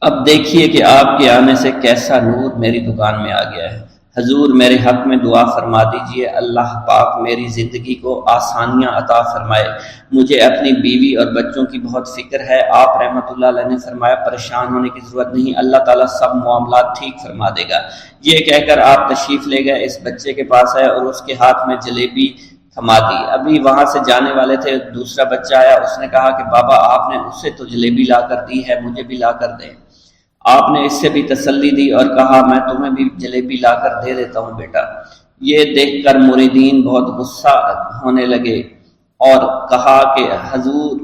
اب دیکھیے کہ آپ کے آنے سے کیسا نور میری دکان میں آ گیا ہے۔ حضور میرے حق میں دعا فرما دیجئے، اللہ پاک میری زندگی کو آسانیاں عطا فرمائے، مجھے اپنی بیوی اور بچوں کی بہت فکر ہے۔ آپ رحمت اللہ علیہ نے فرمایا پریشان ہونے کی ضرورت نہیں، اللہ تعالیٰ سب معاملات ٹھیک فرما دے گا۔ یہ کہہ کر آپ تشریف لے گئے، اس بچے کے پاس آئے اور اس کے ہاتھ میں جلیبی تھما دی۔ ابھی وہاں سے جانے والے تھے، دوسرا بچہ آیا، اس نے کہا کہ بابا آپ نے اس سے تو جلیبی لا کر دی ہے، مجھے بھی لا کر دیں۔ آپ نے اس سے بھی تسلی دی اور کہا میں تمہیں بھی جلیبی لا کر دے دیتا ہوں بیٹا۔ یہ دیکھ کر مریدین بہت غصہ ہونے لگے اور کہا کہ حضور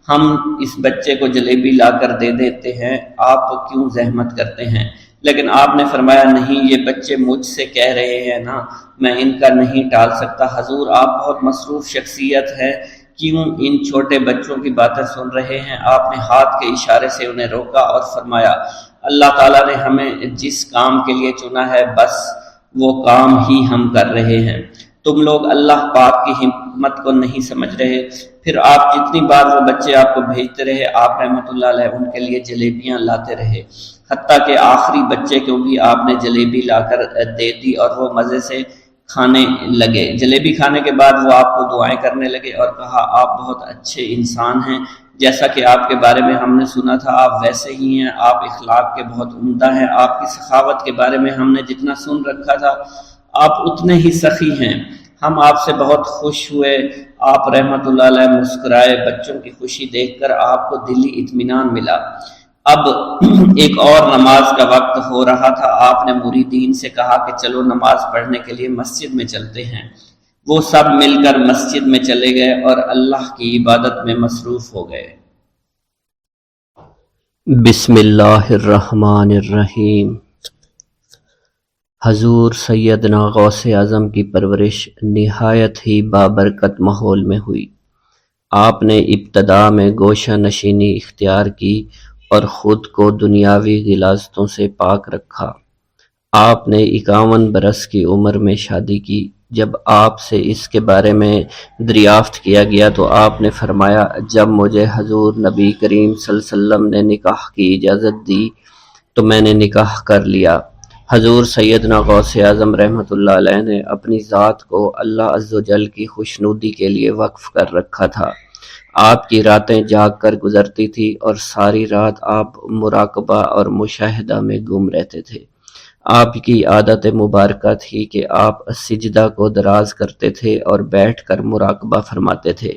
ہم اس بچے کو جلیبی لا کر دے دیتے ہیں، آپ کیوں زحمت کرتے ہیں؟ لیکن آپ نے فرمایا نہیں، یہ بچے مجھ سے کہہ رہے ہیں نا، میں ان کا نہیں ٹال سکتا۔ حضور آپ بہت مصروف شخصیت ہے، کیوں ان چھوٹے بچوں کی باتیں سن رہے ہیں؟ آپ نے ہاتھ کے اشارے سے انہیں روکا اور فرمایا اللہ تعالیٰ نے ہمیں جس کام کے لیے چنا ہے بس وہ کام ہی ہم کر رہے ہیں، تم لوگ اللہ پاک کی حکمت کو نہیں سمجھ رہے۔ پھر آپ جتنی بار وہ بچے آپ کو بھیجتے رہے، آپ رحمت اللہ علیہ ان کے لیے جلیبیاں لاتے رہے، حتیٰ کہ آخری بچے کو بھی آپ نے جلیبی لا کر دے دی اور وہ مزے سے کھانے لگے۔ جلیبی کھانے کے بعد وہ آپ کو دعائیں کرنے لگے اور کہا آپ بہت اچھے انسان ہیں، جیسا کہ آپ کے بارے میں ہم نے سنا تھا آپ ویسے ہی ہیں، آپ اخلاق کے بہت عمدہ ہیں، آپ کی سخاوت کے بارے میں ہم نے جتنا سن رکھا تھا آپ اتنے ہی سخی ہیں، ہم آپ سے بہت خوش ہوئے۔ آپ رحمت اللہ علیہ مسکرائے، بچوں کی خوشی دیکھ کر آپ کو دلی اطمینان ملا۔ اب ایک اور نماز کا وقت ہو رہا تھا، آپ نے مریدین سے کہا کہ چلو نماز پڑھنے کے لیے مسجد میں چلتے ہیں۔ وہ سب مل کر مسجد میں چلے گئے اور اللہ کی عبادت میں مصروف ہو گئے۔ بسم اللہ الرحمن الرحیم۔ حضور سیدنا غوث اعظم کی پرورش نہایت ہی بابرکت ماحول میں ہوئی۔ آپ نے ابتدا میں گوشہ نشینی اختیار کی اور خود کو دنیاوی غلاظتوں سے پاک رکھا۔ آپ نے 51 برس کی عمر میں شادی کی۔ جب آپ سے اس کے بارے میں دریافت کیا گیا تو آپ نے فرمایا جب مجھے حضور نبی کریم صلی اللہ علیہ وسلم نے نکاح کی اجازت دی تو میں نے نکاح کر لیا۔ حضور سیدنا غوث اعظم رحمت اللہ علیہ نے اپنی ذات کو اللہ عز و جل کی خوشنودی کے لیے وقف کر رکھا تھا۔ آپ کی راتیں جاگ کر گزرتی تھی اور ساری رات آپ مراقبہ اور مشاہدہ میں گم رہتے تھے۔ آپ کی عادت مبارکہ تھی کہ آپ سجدہ کو دراز کرتے تھے اور بیٹھ کر مراقبہ فرماتے تھے۔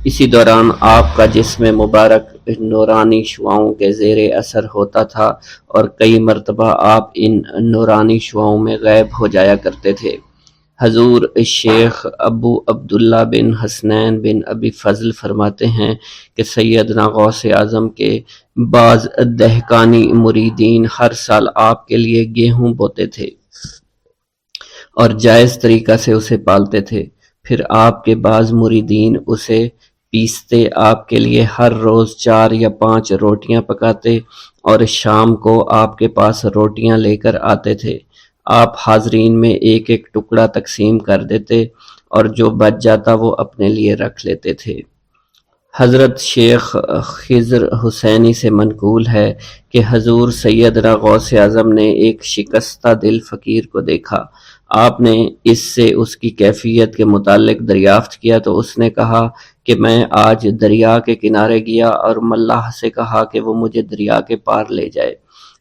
اسی دوران آپ کا جسم مبارک نورانی شعاؤں کے زیر اثر ہوتا تھا اور کئی مرتبہ آپ ان نورانی شعاؤں میں غائب ہو جایا کرتے تھے۔ حضور شیخ ابو عبداللہ بن حسنین بن ابی فضل فرماتے ہیں کہ سیدنا غوث اعظم کے بعض دہقانی مریدین ہر سال آپ کے لیے گیہوں بوتے تھے اور جائز طریقہ سے اسے پالتے تھے۔ پھر آپ کے بعض مریدین اسے پیستے، آپ کے لیے ہر روز 4 یا 5 روٹیاں پکاتے اور شام کو آپ کے پاس روٹیاں لے کر آتے تھے۔ آپ حاضرین میں ایک ایک ٹکڑا تقسیم کر دیتے اور جو بچ جاتا وہ اپنے لیے رکھ لیتے تھے۔ حضرت شیخ خضر حسینی سے منقول ہے کہ حضور سیدنا غوث اعظم نے ایک شکستہ دل فقیر کو دیکھا۔ آپ نے اس سے اس کی کیفیت کے متعلق دریافت کیا تو اس نے کہا کہ میں آج دریا کے کنارے گیا اور ملاح سے کہا کہ وہ مجھے دریا کے پار لے جائے۔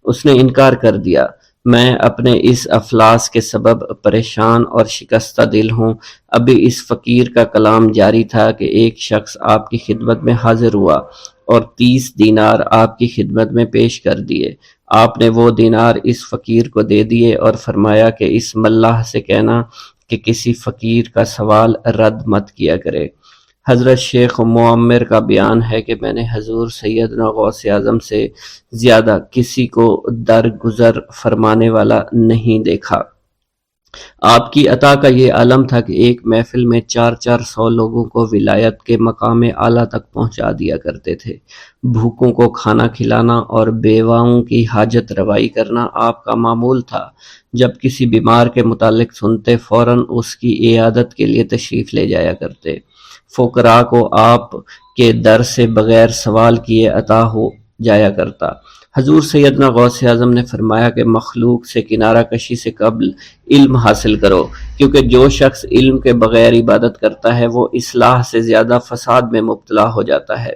اس نے انکار کر دیا۔ میں اپنے اس افلاس کے سبب پریشان اور شکستہ دل ہوں۔ ابھی اس فقیر کا کلام جاری تھا کہ ایک شخص آپ کی خدمت میں حاضر ہوا اور 30 دینار آپ کی خدمت میں پیش کر دیے۔ آپ نے وہ دینار اس فقیر کو دے دیے اور فرمایا کہ اس ملاح سے کہنا کہ کسی فقیر کا سوال رد مت کیا کرے۔ حضرت شیخ معمر کا بیان ہے کہ میں نے حضور سیدنا غوث اعظم سے زیادہ کسی کو درگزر فرمانے والا نہیں دیکھا۔ آپ کی عطا کا یہ عالم تھا کہ ایک محفل میں 400 لوگوں کو ولایت کے مقام اعلیٰ تک پہنچا دیا کرتے تھے۔ بھوکوں کو کھانا کھلانا اور بیواؤں کی حاجت روائی کرنا آپ کا معمول تھا۔ جب کسی بیمار کے متعلق سنتے فوراً اس کی عیادت کے لیے تشریف لے جایا کرتے۔ فقراء کو آپ کے در سے بغیر سوال کیے عطا ہو جایا کرتا۔ حضور سیدنا غوث اعظم نے فرمایا کہ مخلوق سے کنارہ کشی سے قبل علم حاصل کرو، کیونکہ جو شخص علم کے بغیر عبادت کرتا ہے وہ اصلاح سے زیادہ فساد میں مبتلا ہو جاتا ہے۔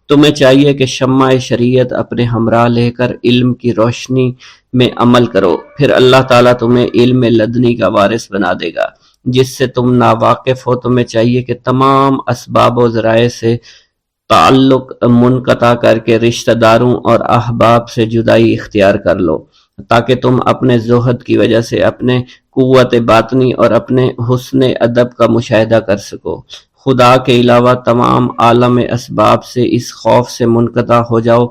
تمہیں چاہیے کہ شمع شریعت اپنے ہمراہ لے کر علم کی روشنی میں عمل کرو، پھر اللہ تعالیٰ تمہیں علم لدنی کا وارث بنا دے گا جس سے تم ناواقف ہو۔ تمہیں چاہیے کہ تمام اسباب و ذرائع سے تعلق منقطع کر کے رشتہ داروں اور احباب سے جدائی اختیار کر لو، تاکہ تم اپنے زہد کی وجہ سے اپنے قوت باطنی اور اپنے حسن ادب کا مشاہدہ کر سکو۔ خدا کے علاوہ تمام عالم اسباب سے اس خوف سے منقطع ہو جاؤ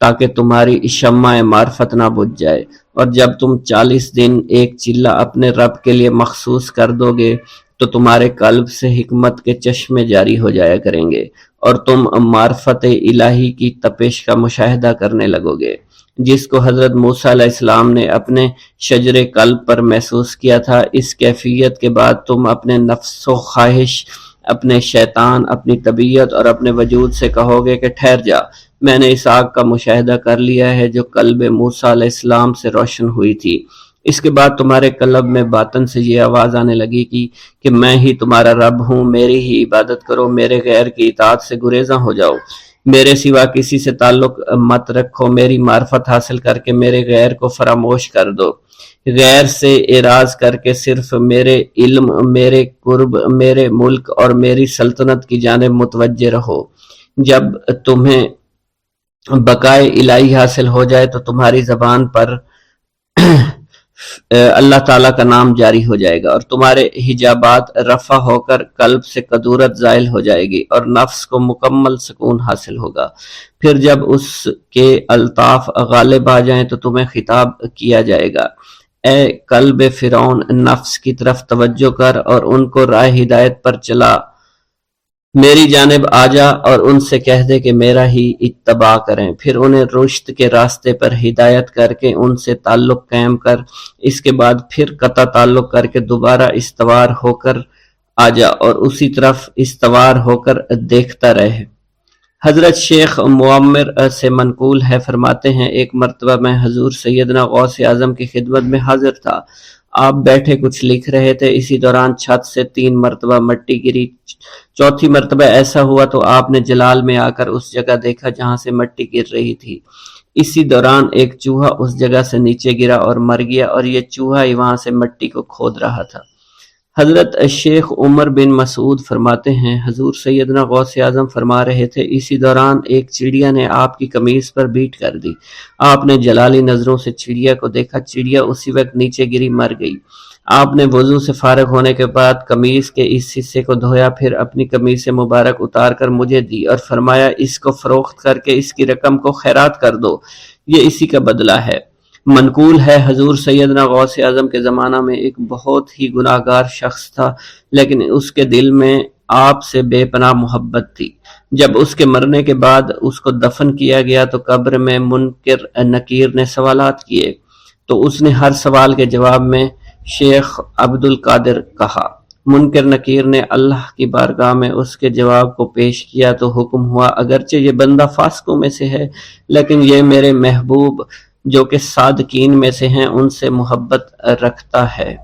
تاکہ تمہاری شمع معرفت نہ بجھ جائے، اور جب تم 40 دن ایک چلہ اپنے رب کے لیے مخصوص کر دو گے تو تمہارے قلب سے حکمت کے چشمے جاری ہو جایا کریں گے اور تم معرفت الہی کی تپش کا مشاہدہ کرنے لگو گے، جس کو حضرت موسیٰ علیہ السلام نے اپنے شجر قلب پر محسوس کیا تھا۔ اس کیفیت کے بعد تم اپنے نفس و خواہش، اپنے شیطان، اپنی طبیعت اور اپنے وجود سے کہو گے کہ ٹھہر جا، میں نے اس آگ کا مشاہدہ کر لیا ہے جو قلب موسیٰ علیہ السلام سے روشن ہوئی تھی۔ اس کے بعد تمہارے قلب میں باطن سے یہ آواز آنے لگی کہ میں ہی تمہارا رب ہوں، میری ہی عبادت کرو، میرے غیر کی اطاعت سے گریزاں ہو جاؤ، میرے سوا کسی سے تعلق مت رکھو، میری معرفت حاصل کر کے میرے غیر کو فراموش کر دو، غیر سے اعراض کر کے صرف میرے علم، میرے قرب، میرے ملک اور میری سلطنت کی جانب متوجہ رہو۔ جب تمہیں بقائے الہی حاصل ہو جائے تو تمہاری زبان پر اللہ تعالیٰ کا نام جاری ہو جائے گا اور تمہارے حجابات رفع ہو کر قلب سے قدورت زائل ہو جائے گی اور نفس کو مکمل سکون حاصل ہوگا۔ پھر جب اس کے الطاف غالب آ جائیں تو تمہیں خطاب کیا جائے گا، اے قلب فرعون، نفس کی طرف توجہ کر اور ان کو راہ ہدایت پر چلا، میری جانب آ جا اور ان سے کہہ دے کہ میرا ہی اتباع کریں، پھر انہیں رشد کے راستے پر ہدایت کر کے ان سے تعلق قائم کر، اس کے بعد پھر قطع تعلق کر کے دوبارہ استوار ہو کر آ جا اور اسی طرف استوار ہو کر دیکھتا رہے۔ حضرت شیخ معمر سے منقول ہے، فرماتے ہیں ایک مرتبہ میں حضور سیدنا غوث اعظم کی خدمت میں حاضر تھا۔ آپ بیٹھے کچھ لکھ رہے تھے، اسی دوران چھت سے 3 مرتبہ مٹی گری، 4تھی مرتبہ ایسا ہوا تو آپ نے جلال میں آ کر اس جگہ دیکھا جہاں سے مٹی گر رہی تھی۔ اسی دوران ایک چوہا اس جگہ سے نیچے گرا اور مر گیا اور یہ چوہا ہی وہاں سے مٹی کو کھود رہا تھا۔ حضرت شیخ عمر بن مسعود فرماتے ہیں حضور سیدنا غوث اعظم فرما رہے تھے، اسی دوران ایک چڑیا نے آپ کی قمیص پر بیٹ کر دی۔ آپ نے جلالی نظروں سے چڑیا کو دیکھا، چڑیا اسی وقت نیچے گری مر گئی۔ آپ نے وضو سے فارغ ہونے کے بعد قمیص کے اس حصے کو دھویا، پھر اپنی قمیص مبارک اتار کر مجھے دی اور فرمایا اس کو فروخت کر کے اس کی رقم کو خیرات کر دو، یہ اسی کا بدلہ ہے۔ منقول ہے حضور سیدنا غوث اعظم کے زمانہ میں ایک بہت ہی گناہ گار شخص تھا، لیکن اس کے دل میں آپ سے بے پناہ محبت تھی۔ جب اس کے مرنے کے بعد اس کو دفن کیا گیا تو قبر میں منکر نکیر نے سوالات کیے، تو اس نے ہر سوال کے جواب میں شیخ عبد القادر کہا۔ منکر نکیر نے اللہ کی بارگاہ میں اس کے جواب کو پیش کیا تو حکم ہوا، اگرچہ یہ بندہ فاسقوں میں سے ہے لیکن یہ میرے محبوب جو کہ صادقین میں سے ہیں ان سے محبت رکھتا ہے۔